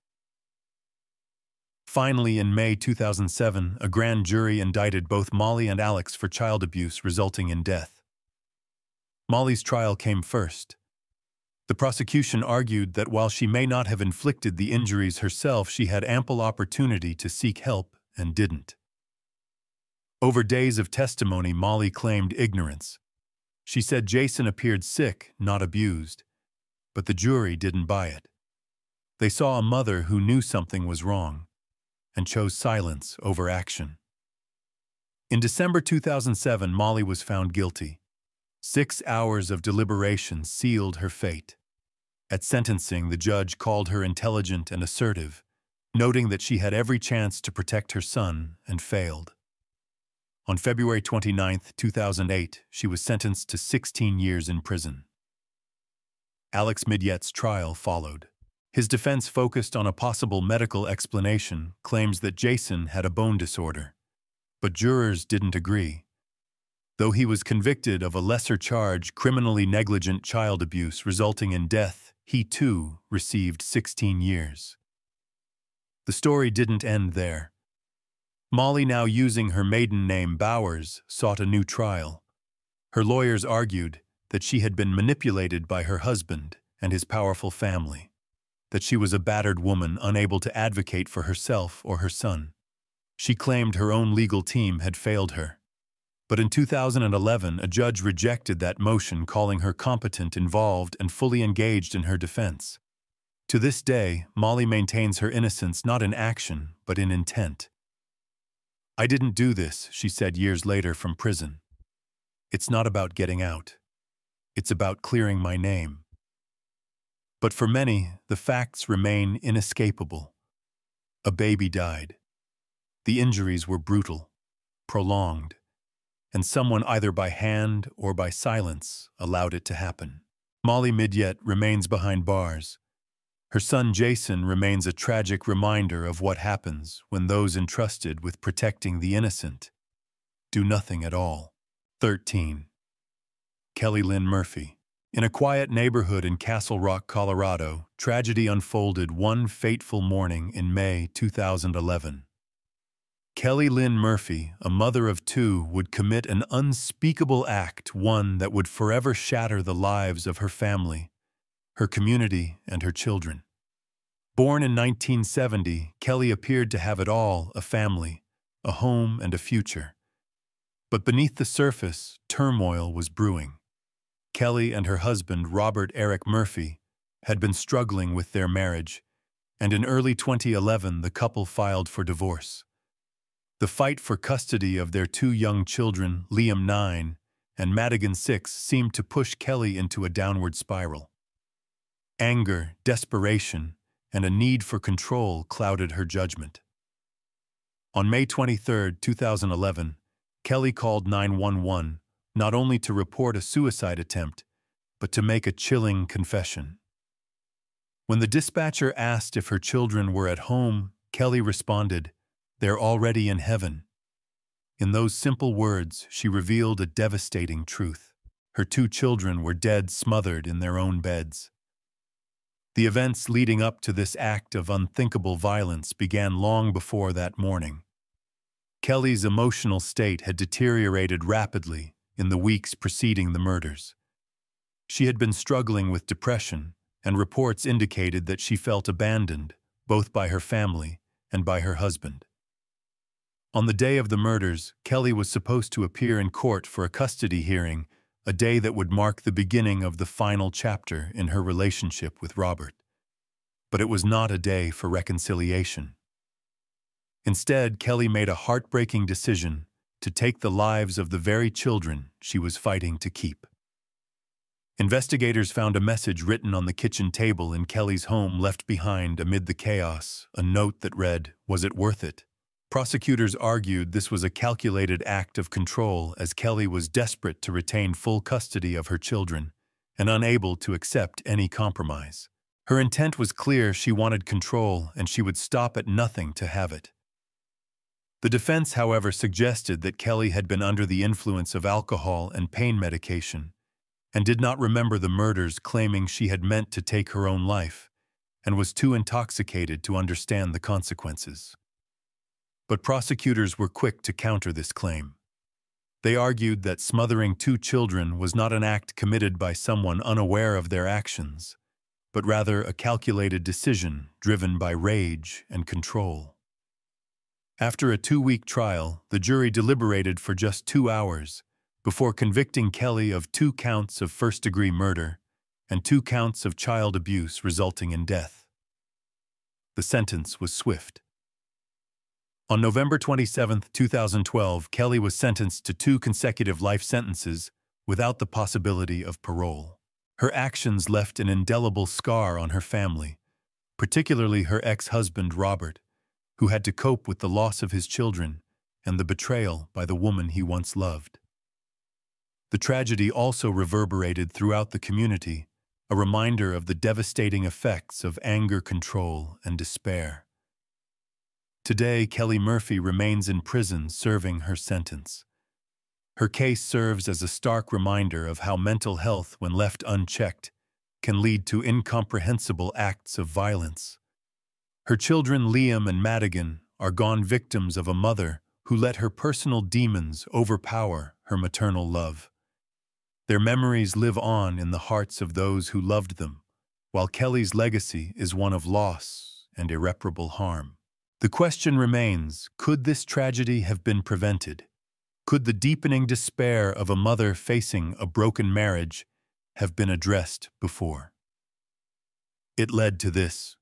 Finally, in May 2007, a grand jury indicted both Molly and Alex for child abuse resulting in death. Molly's trial came first. The prosecution argued that while she may not have inflicted the injuries herself, she had ample opportunity to seek help and didn't. Over days of testimony, Molly claimed ignorance. She said Jason appeared sick, not abused. But the jury didn't buy it. They saw a mother who knew something was wrong and chose silence over action. In December 2007, Molly was found guilty. 6 hours of deliberation sealed her fate. At sentencing, the judge called her intelligent and assertive, noting that she had every chance to protect her son and failed. On February 29, 2008, she was sentenced to 16 years in prison. Alex Midyette's trial followed. His defense focused on a possible medical explanation, claims that Jason had a bone disorder. But jurors didn't agree. Though he was convicted of a lesser charge, criminally negligent child abuse resulting in death, he too received 16 years. The story didn't end there. Molly, now using her maiden name Bowers, sought a new trial. Her lawyers argued that she had been manipulated by her husband and his powerful family, that she was a battered woman unable to advocate for herself or her son. She claimed her own legal team had failed her. But in 2011, a judge rejected that motion, calling her competent, involved, and fully engaged in her defense. To this day, Molly maintains her innocence not in action, but in intent. "I didn't do this," she said years later from prison. "It's not about getting out. It's about clearing my name." But for many, the facts remain inescapable. A baby died. The injuries were brutal, prolonged, and someone, either by hand or by silence, allowed it to happen. Molly Midyette remains behind bars. Her son Jason remains a tragic reminder of what happens when those entrusted with protecting the innocent do nothing at all. 13. Kelli Lynn Murphy. In a quiet neighborhood in Castle Rock, Colorado, tragedy unfolded one fateful morning in May 2011. Kelli Lynn Murphy, a mother of two, would commit an unspeakable act, one that would forever shatter the lives of her family, her community, and her children. Born in 1970, Kelli appeared to have it all: a family, a home, and a future. But beneath the surface, turmoil was brewing. Kelli and her husband, Robert Eric Murphy, had been struggling with their marriage, and in early 2011 the couple filed for divorce. The fight for custody of their two young children, Liam 9 and Madigan 6, seemed to push Kelli into a downward spiral. Anger, desperation, and a need for control clouded her judgment. On May 23, 2011, Kelli called 911, not only to report a suicide attempt, but to make a chilling confession. When the dispatcher asked if her children were at home, Kelli responded, "They're already in heaven." In those simple words, she revealed a devastating truth. Her two children were dead, smothered in their own beds. The events leading up to this act of unthinkable violence began long before that morning. Kelli's emotional state had deteriorated rapidly in the weeks preceding the murders. She had been struggling with depression, and reports indicated that she felt abandoned, both by her family and by her husband. On the day of the murders, Kelli was supposed to appear in court for a custody hearing, a day that would mark the beginning of the final chapter in her relationship with Robert. But it was not a day for reconciliation. Instead, Kelli made a heartbreaking decision to take the lives of the very children she was fighting to keep. Investigators found a message written on the kitchen table in Kelli's home, left behind amid the chaos, a note that read, "Was it worth it?" Prosecutors argued this was a calculated act of control, as Kelli was desperate to retain full custody of her children and unable to accept any compromise. Her intent was clear: she wanted control, and she would stop at nothing to have it. The defense, however, suggested that Kelli had been under the influence of alcohol and pain medication, and did not remember the murders, claiming she had meant to take her own life, and was too intoxicated to understand the consequences. But prosecutors were quick to counter this claim. They argued that smothering 2 children was not an act committed by someone unaware of their actions, but rather a calculated decision driven by rage and control. After a 2-week trial, the jury deliberated for just 2 hours before convicting Kelli of 2 counts of first-degree murder and 2 counts of child abuse resulting in death. The sentence was swift. On November 27, 2012, Kelli was sentenced to 2 consecutive life sentences without the possibility of parole. Her actions left an indelible scar on her family, particularly her ex-husband Robert, who had to cope with the loss of his children and the betrayal by the woman he once loved. The tragedy also reverberated throughout the community, a reminder of the devastating effects of anger control and despair. Today, Kelli Murphy remains in prison serving her sentence. Her case serves as a stark reminder of how mental health, when left unchecked, can lead to incomprehensible acts of violence. Her children Liam and Madigan are gone, victims of a mother who let her personal demons overpower her maternal love. Their memories live on in the hearts of those who loved them, while Kelli's legacy is one of loss and irreparable harm. The question remains: could this tragedy have been prevented? Could the deepening despair of a mother facing a broken marriage have been addressed before it led to this?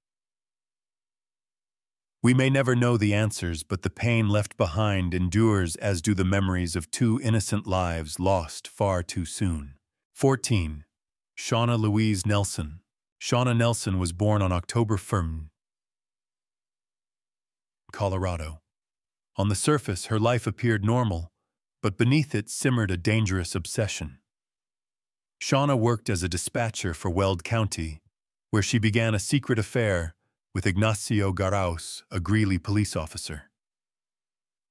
We may never know the answers, but the pain left behind endures, as do the memories of 2 innocent lives lost far too soon. 14. Shawna Louise Nelson. Shawna Nelson was born on October 1, Colorado. On the surface, her life appeared normal, but beneath it simmered a dangerous obsession. Shawna worked as a dispatcher for Weld County, where she began a secret affair with Ignacio Garaus, a Greeley police officer.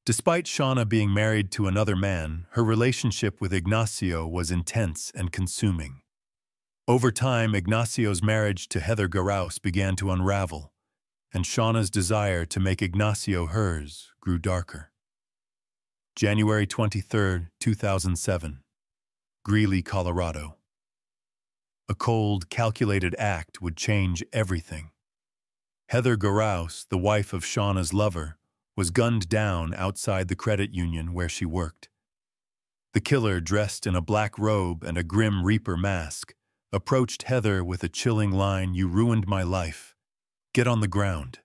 Despite Shawna being married to another man, her relationship with Ignacio was intense and consuming. Over time, Ignacio's marriage to Heather Garaus began to unravel, and Shawna's desire to make Ignacio hers grew darker. January 23, 2007. Greeley, Colorado. A cold, calculated act would change everything. Heather Garaus, the wife of Shawna's lover, was gunned down outside the credit union where she worked. The killer, dressed in a black robe and a Grim Reaper mask, approached Heather with a chilling line: "You ruined my life. Get on the ground."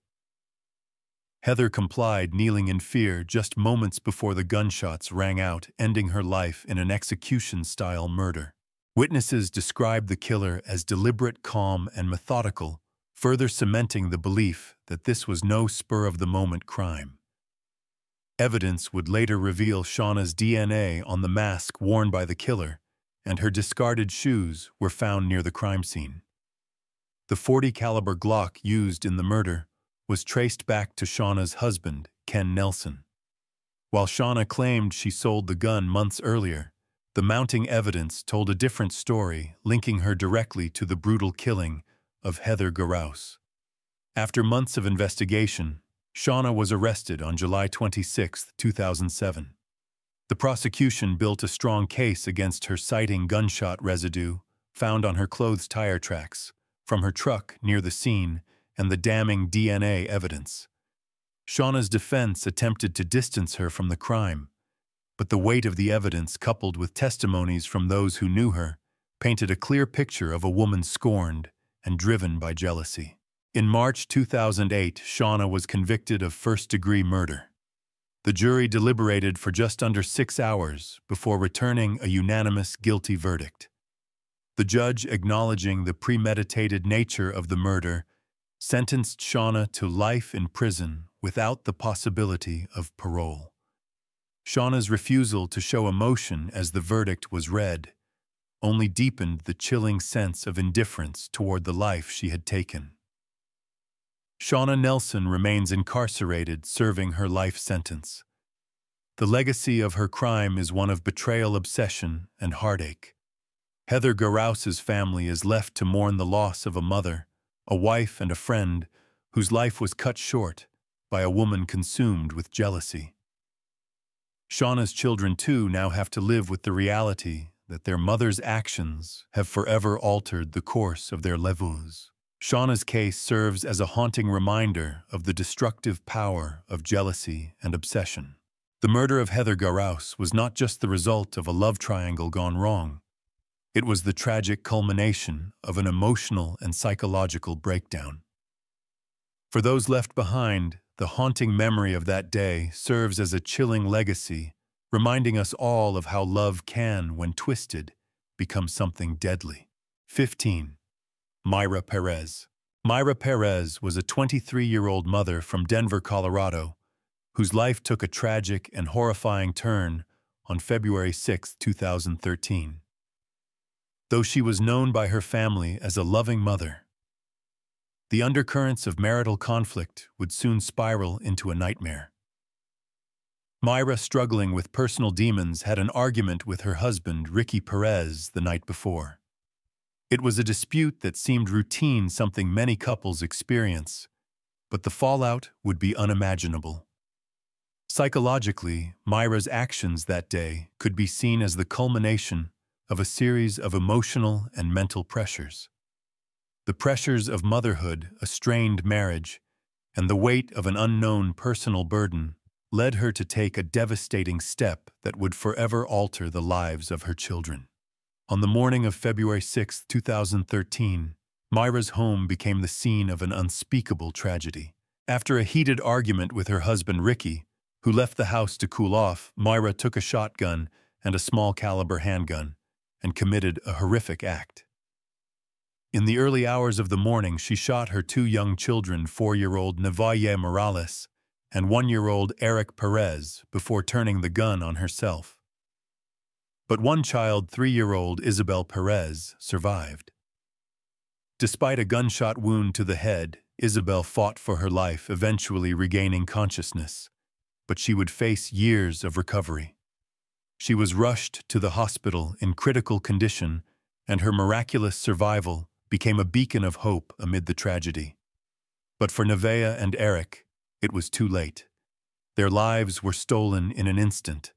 Heather complied, kneeling in fear just moments before the gunshots rang out, ending her life in an execution-style murder. Witnesses described the killer as deliberate, calm, and methodical, further cementing the belief that this was no spur-of-the-moment crime. Evidence would later reveal Shawna's DNA on the mask worn by the killer, and her discarded shoes were found near the crime scene. The .40 caliber Glock used in the murder was traced back to Shawna's husband, Ken Nelson. While Shawna claimed she sold the gun months earlier, the mounting evidence told a different story, linking her directly to the brutal killing of Heather Garaus. After months of investigation, Shawna was arrested on July 26, 2007. The prosecution built a strong case against her, citing gunshot residue found on her clothes' tire tracks from her truck near the scene and the damning DNA evidence. Shawna's defense attempted to distance her from the crime, but the weight of the evidence, coupled with testimonies from those who knew her, painted a clear picture of a woman scorned and driven by jealousy. In March 2008, Shawna was convicted of first-degree murder. The jury deliberated for just under 6 hours before returning a unanimous guilty verdict. The judge, acknowledging the premeditated nature of the murder, sentenced Shawna to life in prison without the possibility of parole. Shawna's refusal to show emotion as the verdict was read only deepened the chilling sense of indifference toward the life she had taken. Shawna Nelson remains incarcerated, serving her life sentence. The legacy of her crime is one of betrayal, obsession, and heartache. Heather Garouse's family is left to mourn the loss of a mother, a wife, and a friend whose life was cut short by a woman consumed with jealousy. Shawna's children, too, now have to live with the reality that their mother's actions have forever altered the course of their lives. Shawna's case serves as a haunting reminder of the destructive power of jealousy and obsession. The murder of Heather Garouse was not just the result of a love triangle gone wrong. It was the tragic culmination of an emotional and psychological breakdown. For those left behind, the haunting memory of that day serves as a chilling legacy, reminding us all of how love can, when twisted, become something deadly. 15. Mayra Perez. Mayra Perez was a 23-year-old mother from Denver, Colorado, whose life took a tragic and horrifying turn on February 6, 2013. Though she was known by her family as a loving mother, the undercurrents of marital conflict would soon spiral into a nightmare. Mayra, struggling with personal demons, had an argument with her husband, Ricky Perez, the night before. It was a dispute that seemed routine, something many couples experience, but the fallout would be unimaginable. Psychologically, Mayra's actions that day could be seen as the culmination of a series of emotional and mental pressures. The pressures of motherhood, a strained marriage, and the weight of an unknown personal burden led her to take a devastating step that would forever alter the lives of her children. On the morning of February 6, 2013, Mayra's home became the scene of an unspeakable tragedy. After a heated argument with her husband Ricky, who left the house to cool off, Mayra took a shotgun and a small-caliber handgun and committed a horrific act. In the early hours of the morning, she shot her two young children, 4-year-old Navaye Morales and 1-year-old Eric Perez, before turning the gun on herself. But one child, 3-year-old Isabella Perez, survived. Despite a gunshot wound to the head, Isabel fought for her life, eventually regaining consciousness, but she would face years of recovery. She was rushed to the hospital in critical condition, and her miraculous survival became a beacon of hope amid the tragedy. But for Nevaeh and Eric, it was too late. Their lives were stolen in an instant,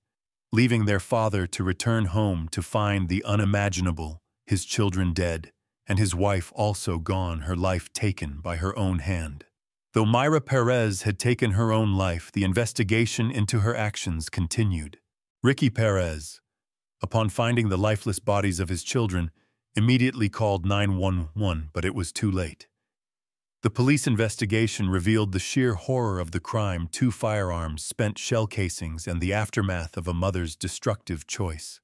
leaving their father to return home to find the unimaginable, his children dead, and his wife also gone, her life taken by her own hand. Though Mayra Perez had taken her own life, the investigation into her actions continued. Ricky Perez, upon finding the lifeless bodies of his children, immediately called 911, but it was too late. The police investigation revealed the sheer horror of the crime: 2 firearms, spent shell casings, and the aftermath of a mother's destructive choice.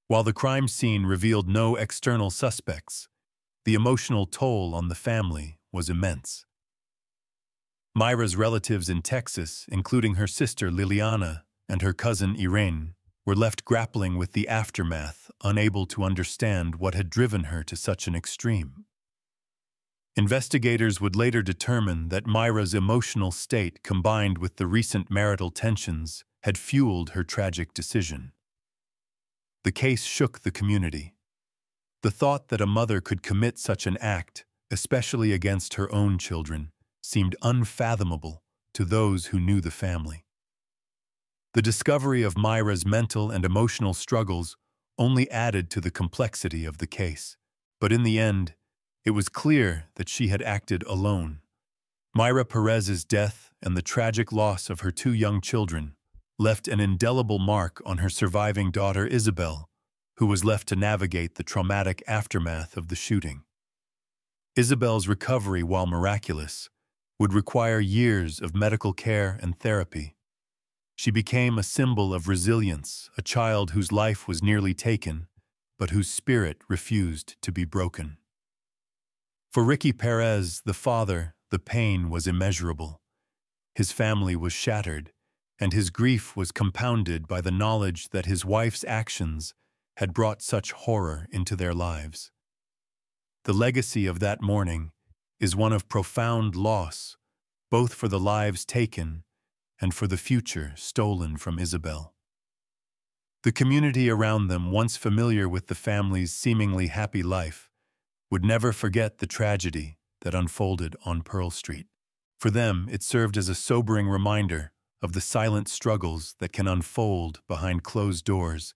While the crime scene revealed no external suspects, the emotional toll on the family was immense. Mayra's relatives in Texas, including her sister Liliana and her cousin Irene, were left grappling with the aftermath, unable to understand what had driven her to such an extreme. Investigators would later determine that Mayra's emotional state, combined with the recent marital tensions, had fueled her tragic decision. The case shook the community. The thought that a mother could commit such an act, especially against her own children, seemed unfathomable to those who knew the family. The discovery of Mayra's mental and emotional struggles only added to the complexity of the case, but in the end, it was clear that she had acted alone. Mayra Perez's death and the tragic loss of her 2 young children left an indelible mark on her surviving daughter Isabel, who was left to navigate the traumatic aftermath of the shooting. Isabel's recovery, while miraculous, would require years of medical care and therapy. She became a symbol of resilience, a child whose life was nearly taken, but whose spirit refused to be broken. For Ricky Perez, the father, the pain was immeasurable. His family was shattered, and his grief was compounded by the knowledge that his wife's actions had brought such horror into their lives. The legacy of that morning is one of profound loss, both for the lives taken and for the future stolen from Isabel. The community around them, once familiar with the family's seemingly happy life, would never forget the tragedy that unfolded on Pearl Street. For them, it served as a sobering reminder of the silent struggles that can unfold behind closed doors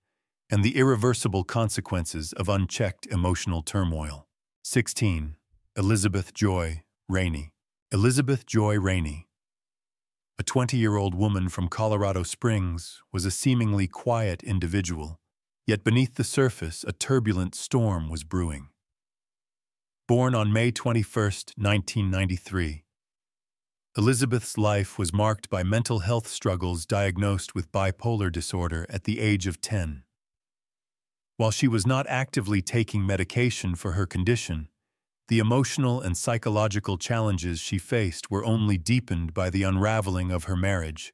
and the irreversible consequences of unchecked emotional turmoil. 16. Ellyzabeth Joy RAINEY. Ellyzabeth Joy RAINEY, a 20-year-old woman from Colorado Springs, was a seemingly quiet individual, yet beneath the surface a turbulent storm was brewing. Born on May 21, 1993, Ellyzabeth's life was marked by mental health struggles diagnosed with bipolar disorder at the age of 10. While she was not actively taking medication for her condition, the emotional and psychological challenges she faced were only deepened by the unraveling of her marriage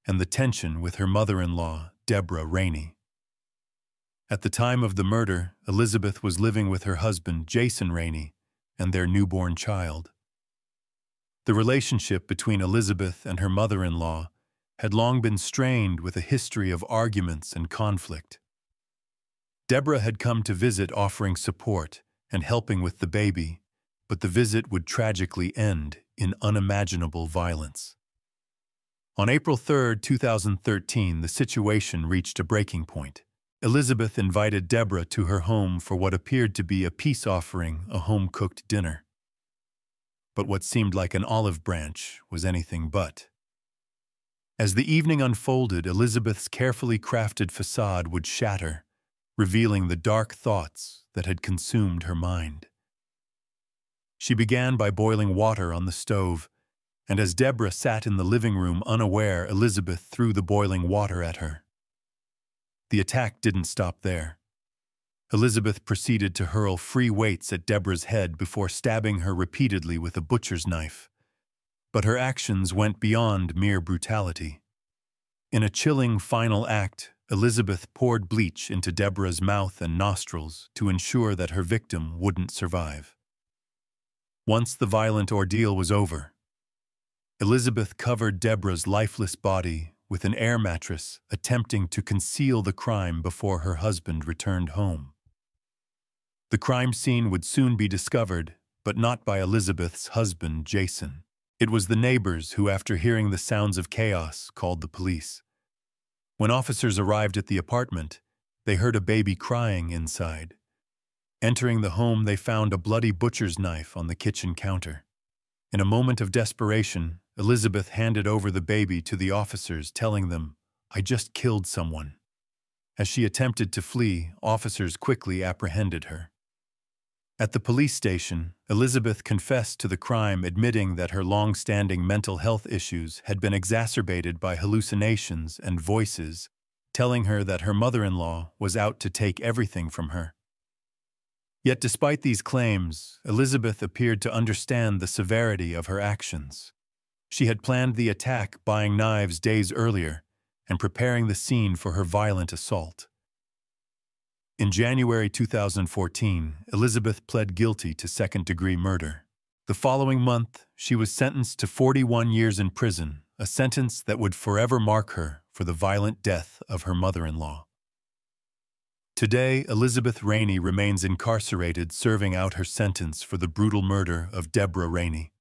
and the tension with her mother-in-law, Deborah Rainey. At the time of the murder, Ellyzabeth was living with her husband, Jason Rainey, and their newborn child. The relationship between Ellyzabeth and her mother-in-law had long been strained with a history of arguments and conflict. Deborah had come to visit offering support and helping with the baby, but the visit would tragically end in unimaginable violence. On April 3, 2013, the situation reached a breaking point. Ellyzabeth invited Deborah to her home for what appeared to be a peace offering, a home-cooked dinner. But what seemed like an olive branch was anything but. As the evening unfolded, Ellyzabeth's carefully crafted facade would shatter, revealing the dark thoughts that had consumed her mind. She began by boiling water on the stove, and as Deborah sat in the living room unaware, Ellyzabeth threw the boiling water at her. The attack didn't stop there. Ellyzabeth proceeded to hurl free weights at Deborah's head before stabbing her repeatedly with a butcher's knife. But her actions went beyond mere brutality. In a chilling final act, Ellyzabeth poured bleach into Deborah's mouth and nostrils to ensure that her victim wouldn't survive. Once the violent ordeal was over, Ellyzabeth covered Deborah's lifeless body with an air mattress, attempting to conceal the crime before her husband returned home. The crime scene would soon be discovered, but not by Ellyzabeth's husband, Jason. It was the neighbors who, after hearing the sounds of chaos, called the police. When officers arrived at the apartment, they heard a baby crying inside. Entering the home, they found a bloody butcher's knife on the kitchen counter. In a moment of desperation, Ellyzabeth handed over the baby to the officers, telling them, "I just killed someone." As she attempted to flee, officers quickly apprehended her. At the police station, Ellyzabeth confessed to the crime, admitting that her long-standing mental health issues had been exacerbated by hallucinations and voices, telling her that her mother-in-law was out to take everything from her. Yet despite these claims, Ellyzabeth appeared to understand the severity of her actions. She had planned the attack, buying knives days earlier, and preparing the scene for her violent assault. In January 2014, Ellyzabeth pled guilty to second-degree murder. The following month, she was sentenced to 41 years in prison, a sentence that would forever mark her for the violent death of her mother-in-law. Today, Ellyzabeth Rainey remains incarcerated, serving out her sentence for the brutal murder of Deborah Rainey.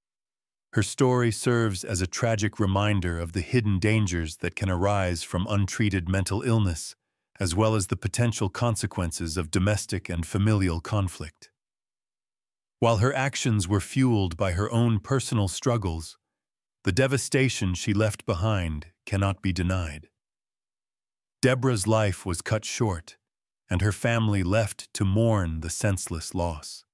Her story serves as a tragic reminder of the hidden dangers that can arise from untreated mental illness, as well as the potential consequences of domestic and familial conflict. While her actions were fueled by her own personal struggles, the devastation she left behind cannot be denied. Deborah's life was cut short, and her family left to mourn the senseless loss.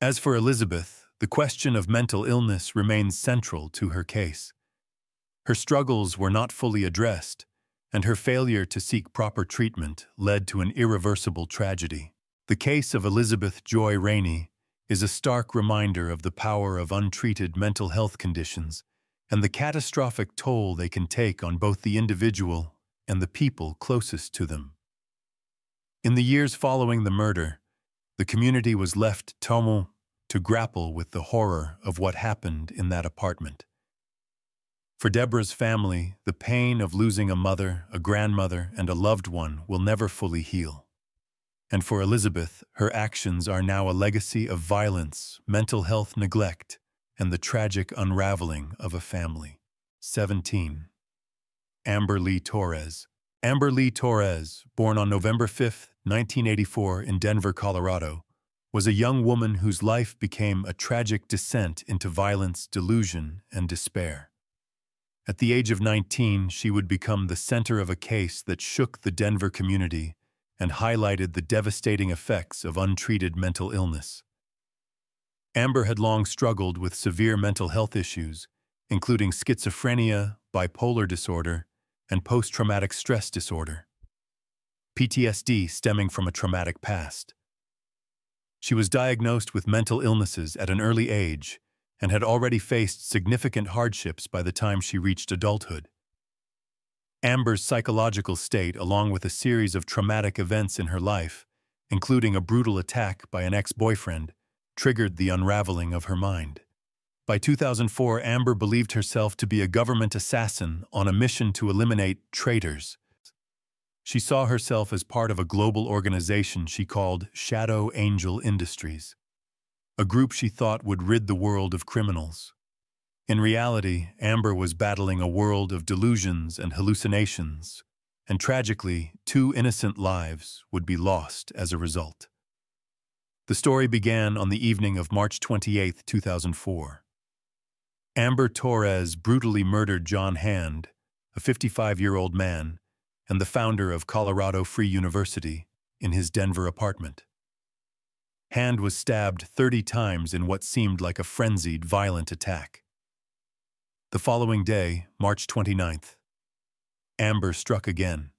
As for Ellyzabeth, the question of mental illness remains central to her case. Her struggles were not fully addressed, and her failure to seek proper treatment led to an irreversible tragedy. The case of Ellyzabeth Joy RAINEY is a stark reminder of the power of untreated mental health conditions and the catastrophic toll they can take on both the individual and the people closest to them. In the years following the murder, the community was left Tamu to grapple with the horror of what happened in that apartment. For Deborah's family, the pain of losing a mother, a grandmother, and a loved one will never fully heal. And for Ellyzabeth, her actions are now a legacy of violence, mental health neglect, and the tragic unraveling of a family. 17. Amber Lee TORREZ. Amber Lee TORREZ, born on November 5, 1984 in Denver, Colorado, was a young woman whose life became a tragic descent into violence, delusion, and despair. At the age of 19, she would become the center of a case that shook the Denver community and highlighted the devastating effects of untreated mental illness. Amber had long struggled with severe mental health issues, including schizophrenia, bipolar disorder, and post-traumatic stress disorder, PTSD stemming from a traumatic past. She was diagnosed with mental illnesses at an early age and had already faced significant hardships by the time she reached adulthood. Amber's psychological state, along with a series of traumatic events in her life, including a brutal attack by an ex-boyfriend, triggered the unraveling of her mind. By 2004, Amber believed herself to be a government assassin on a mission to eliminate traitors. She saw herself as part of a global organization she called Shadow Angel Industries, a group she thought would rid the world of criminals. In reality, Amber was battling a world of delusions and hallucinations, and tragically, 2 innocent lives would be lost as a result. The story began on the evening of March 28, 2004. Amber TORREZ brutally murdered John HAHN, a 55-year-old man, and the founder of Colorado Free University, in his Denver apartment. HAHN was stabbed 30 times in what seemed like a frenzied, violent attack. The following day, March 29th, Amber struck again.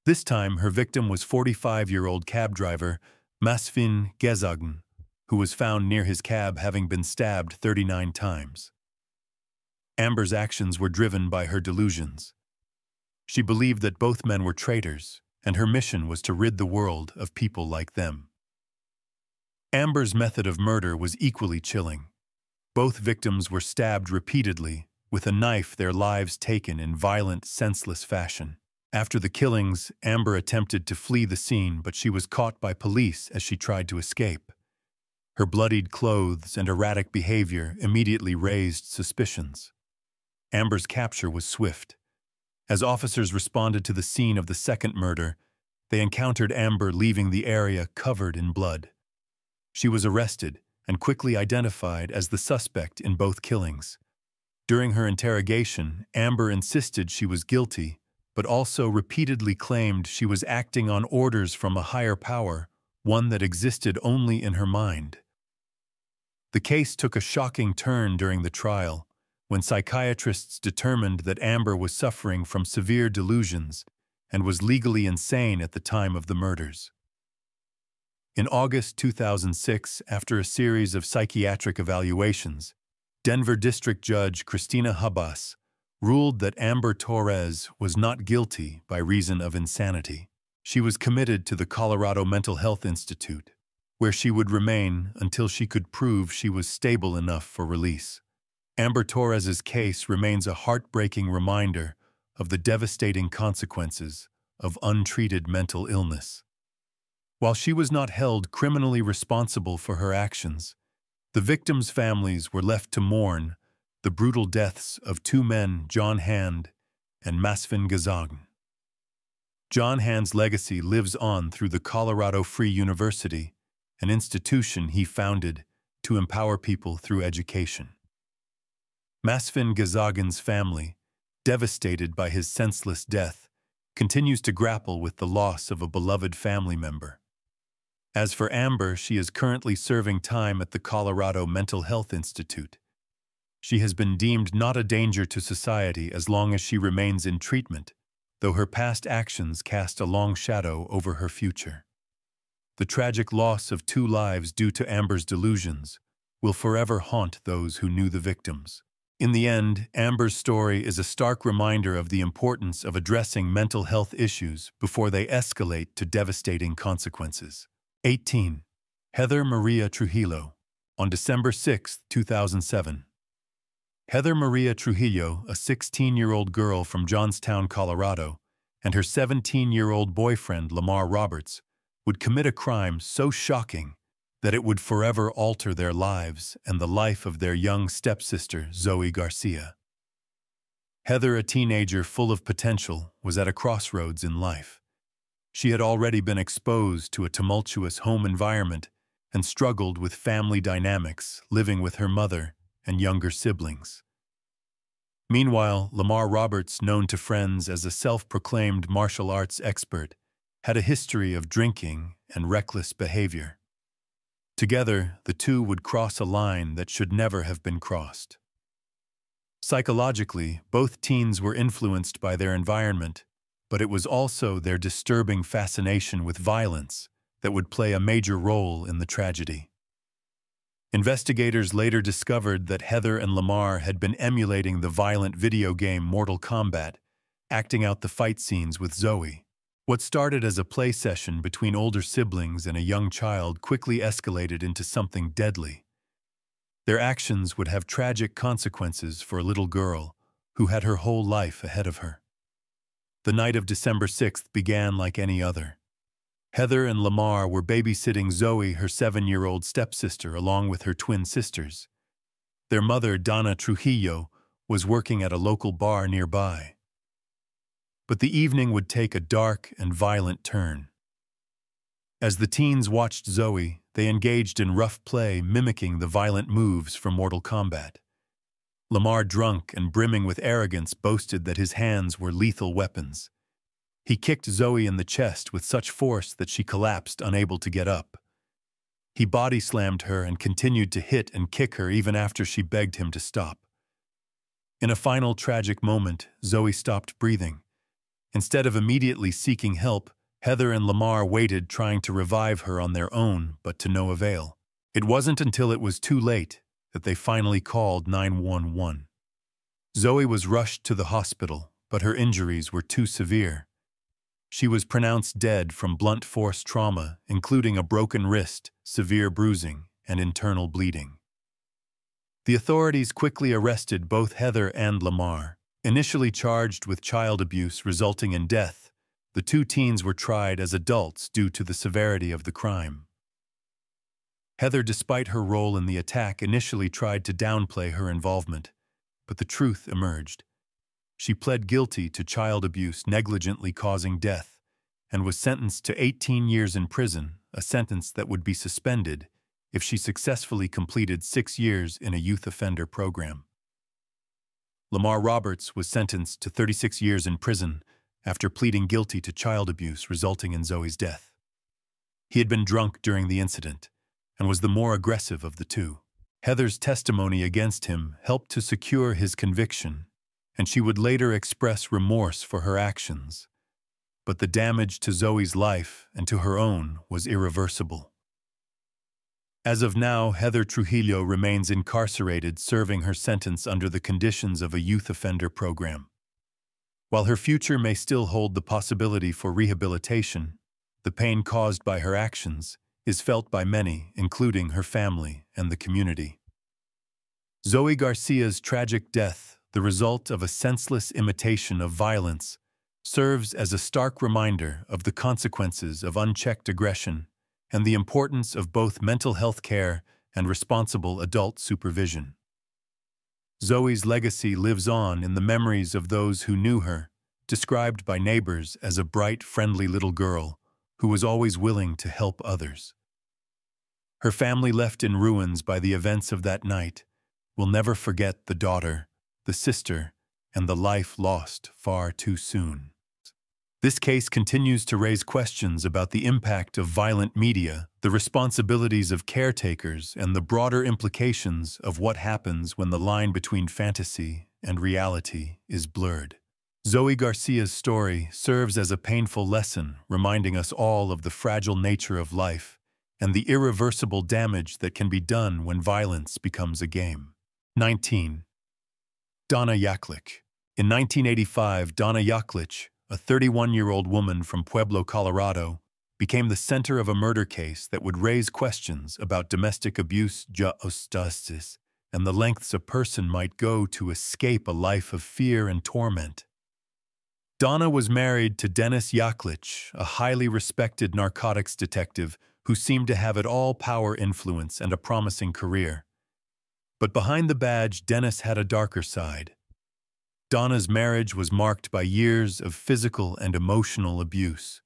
This time, her victim was 45-year-old cab driver Masfin Gezagn, who was found near his cab having been stabbed 39 times. Amber's actions were driven by her delusions. She believed that both men were traitors, and her mission was to rid the world of people like them. Amber's method of murder was equally chilling. Both victims were stabbed repeatedly, with a knife, their lives taken in violent, senseless fashion. After the killings, Amber attempted to flee the scene, but she was caught by police as she tried to escape. Her bloodied clothes and erratic behavior immediately raised suspicions. Amber's capture was swift. As officers responded to the scene of the second murder, they encountered Amber leaving the area covered in blood. She was arrested and quickly identified as the suspect in both killings. During her interrogation, Amber insisted she was guilty, but also repeatedly claimed she was acting on orders from a higher power, one that existed only in her mind. The case took a shocking turn during the trial, when psychiatrists determined that Amber was suffering from severe delusions and was legally insane at the time of the murders. In August 2006, after a series of psychiatric evaluations, Denver District Judge Christina Habas ruled that Amber TORREZ was not guilty by reason of insanity. She was committed to the Colorado Mental Health Institute, where she would remain until she could prove she was stable enough for release. Amber TORREZ's case remains a heartbreaking reminder of the devastating consequences of untreated mental illness. While she was not held criminally responsible for her actions, the victims' families were left to mourn the brutal deaths of 2 men, John HAHN and Masfin Gezagn. John HAHN's legacy lives on through the Colorado Free University, an institution he founded to empower people through education. Masfin Gezagn's family, devastated by his senseless death, continues to grapple with the loss of a beloved family member. As for Amber, she is currently serving time at the Colorado Mental Health Institute. She has been deemed not a danger to society as long as she remains in treatment, though her past actions cast a long shadow over her future. The tragic loss of 2 lives due to Amber's delusions will forever haunt those who knew the victims. In the end, Amber's story is a stark reminder of the importance of addressing mental health issues before they escalate to devastating consequences. 18. Heather Maria Trujillo. On December 6, 2007. Heather Maria Trujillo, a 16-year-old girl from Johnstown, Colorado, and her 17-year-old boyfriend, Lamar Roberts, would commit a crime so shocking that it would forever alter their lives and the life of their young stepsister, Zoe Garcia. Heather, a teenager full of potential, was at a crossroads in life. She had already been exposed to a tumultuous home environment and struggled with family dynamics, living with her mother and younger siblings. Meanwhile, Lamar Roberts, known to friends as a self-proclaimed martial arts expert, had a history of drinking and reckless behavior. Together, the two would cross a line that should never have been crossed. Psychologically, both teens were influenced by their environment, but it was also their disturbing fascination with violence that would play a major role in the tragedy. Investigators later discovered that Heather and Lamar had been emulating the violent video game Mortal Kombat, acting out the fight scenes with Zoe. What started as a play session between older siblings and a young child quickly escalated into something deadly. Their actions would have tragic consequences for a little girl who had her whole life ahead of her. The night of December 6th began like any other. Heather and Lamar were babysitting Zoe, her 7-year-old stepsister, along with her twin sisters. Their mother, Donna Trujillo, was working at a local bar nearby. But the evening would take a dark and violent turn. As the teens watched Zoe, they engaged in rough play mimicking the violent moves from Mortal Kombat. Lamar, drunk and brimming with arrogance, boasted that his hands were lethal weapons. He kicked Zoe in the chest with such force that she collapsed, unable to get up. He body-slammed her and continued to hit and kick her even after she begged him to stop. In a final tragic moment, Zoe stopped breathing. Instead of immediately seeking help, Heather and Lamar waited, trying to revive her on their own, but to no avail. It wasn't until it was too late that they finally called 911. Zoe was rushed to the hospital, but her injuries were too severe. She was pronounced dead from blunt force trauma, including a broken wrist, severe bruising, and internal bleeding. The authorities quickly arrested both Heather and Lamar. Initially charged with child abuse resulting in death, the two teens were tried as adults due to the severity of the crime. Heather, despite her role in the attack, initially tried to downplay her involvement, but the truth emerged. She pled guilty to child abuse negligently causing death and was sentenced to 18 years in prison, a sentence that would be suspended if she successfully completed 6 years in a youth offender program. Lamar Roberts was sentenced to 36 years in prison after pleading guilty to child abuse resulting in Zoe's death. He had been drunk during the incident and was the more aggressive of the two. Heather's testimony against him helped to secure his conviction, and she would later express remorse for her actions. But the damage to Zoe's life and to her own was irreversible. As of now, Heather Trujillo remains incarcerated, serving her sentence under the conditions of a youth offender program. While her future may still hold the possibility for rehabilitation, the pain caused by her actions is felt by many, including her family and the community. Zoe Garcia's tragic death, the result of a senseless imitation of violence, serves as a stark reminder of the consequences of unchecked aggression and the importance of both mental health care and responsible adult supervision. Zoe's legacy lives on in the memories of those who knew her, described by neighbors as a bright, friendly little girl who was always willing to help others. Her family, left in ruins by the events of that night, will never forget the daughter, the sister, and the life lost far too soon. This case continues to raise questions about the impact of violent media, the responsibilities of caretakers, and the broader implications of what happens when the line between fantasy and reality is blurred. Zoe Garcia's story serves as a painful lesson, reminding us all of the fragile nature of life and the irreversible damage that can be done when violence becomes a game. 19. Donna YAKLICH. In 1985, Donna YAKLICH, a 31-year-old woman from Pueblo, Colorado, became the center of a murder case that would raise questions about domestic abuse, justice, and the lengths a person might go to escape a life of fear and torment. Donna was married to Dennis YAKLICH, a highly respected narcotics detective who seemed to have all power, influence, and a promising career. But behind the badge, Dennis had a darker side. Donna's marriage was marked by years of physical and emotional abuse.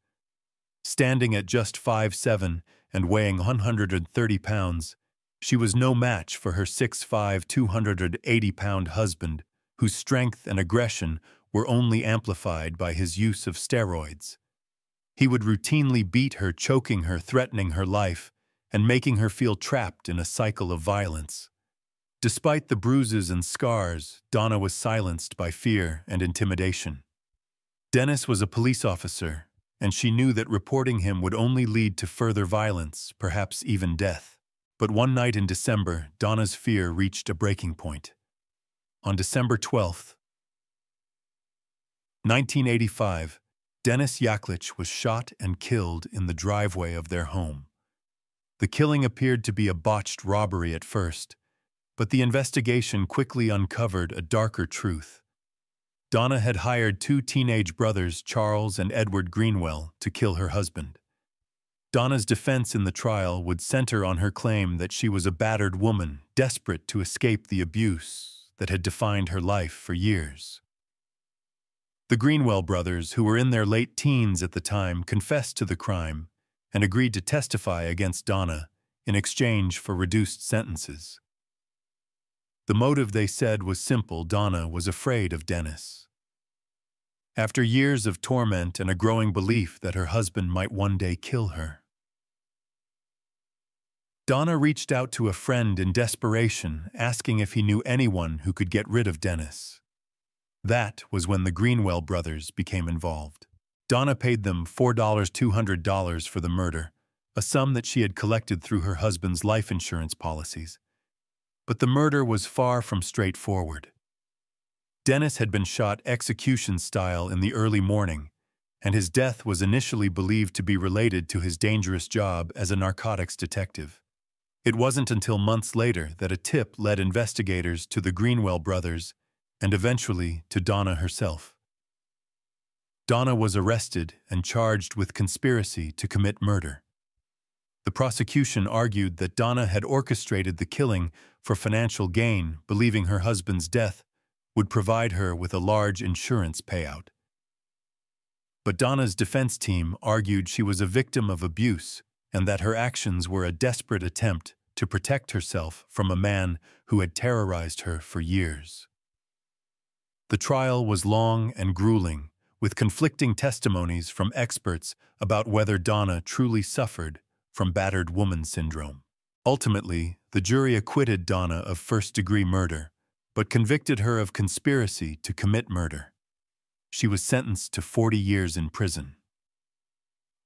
Standing at just 5'7" and weighing 130 pounds, she was no match for her 6'5", 280-pound husband, whose strength and aggression were only amplified by his use of steroids. He would routinely beat her, choking her, threatening her life, and making her feel trapped in a cycle of violence. Despite the bruises and scars, Donna was silenced by fear and intimidation. Dennis was a police officer, and she knew that reporting him would only lead to further violence, perhaps even death. But one night in December, Donna's fear reached a breaking point. On December 12, 1985, Dennis YAKLICH was shot and killed in the driveway of their home. The killing appeared to be a botched robbery at first, but the investigation quickly uncovered a darker truth. Donna had hired two teenage brothers, Charles and Edward Greenwell, to kill her husband. Donna's defense in the trial would center on her claim that she was a battered woman, desperate to escape the abuse that had defined her life for years. The Greenwell brothers, who were in their late teens at the time, confessed to the crime and agreed to testify against Donna in exchange for reduced sentences. The motive, they said, was simple: Donna was afraid of Dennis. After years of torment and a growing belief that her husband might one day kill her, Donna reached out to a friend in desperation, asking if he knew anyone who could get rid of Dennis. That was when the Greenwell brothers became involved. Donna paid them $200 for the murder, a sum that she had collected through her husband's life insurance policies. But the murder was far from straightforward. Dennis had been shot execution-style in the early morning, and his death was initially believed to be related to his dangerous job as a narcotics detective. It wasn't until months later that a tip led investigators to the Greenwell brothers and eventually to Donna herself. Donna was arrested and charged with conspiracy to commit murder. The prosecution argued that Donna had orchestrated the killing for financial gain, believing her husband's death would provide her with a large insurance payout. But Donna's defense team argued she was a victim of abuse and that her actions were a desperate attempt to protect herself from a man who had terrorized her for years. The trial was long and grueling, with conflicting testimonies from experts about whether Donna truly suffered from battered woman syndrome. Ultimately, the jury acquitted Donna of first-degree murder, but convicted her of conspiracy to commit murder. She was sentenced to 40 years in prison.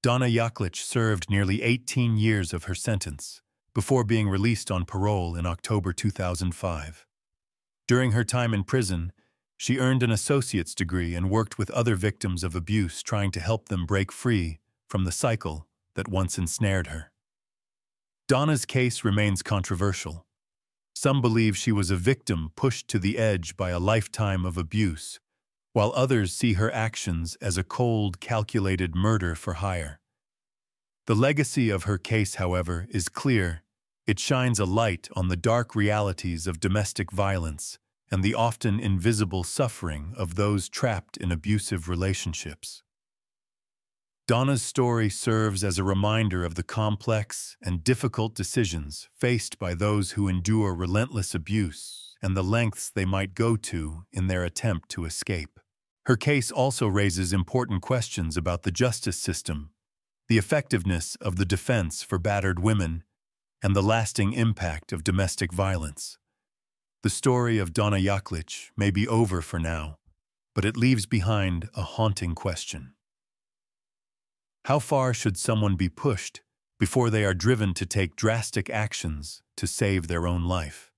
Donna YAKLICH served nearly 18 years of her sentence before being released on parole in October 2005. During her time in prison, she earned an associate's degree and worked with other victims of abuse, trying to help them break free from the cycle that once ensnared her. Donna's case remains controversial. Some believe she was a victim pushed to the edge by a lifetime of abuse, while others see her actions as a cold, calculated murder for hire. The legacy of her case, however, is clear. It shines a light on the dark realities of domestic violence and the often invisible suffering of those trapped in abusive relationships. Donna's story serves as a reminder of the complex and difficult decisions faced by those who endure relentless abuse and the lengths they might go to in their attempt to escape. Her case also raises important questions about the justice system, the effectiveness of the defense for battered women, and the lasting impact of domestic violence. The story of Donna YAKLICH may be over for now, but it leaves behind a haunting question. How far should someone be pushed before they are driven to take drastic actions to save their own life?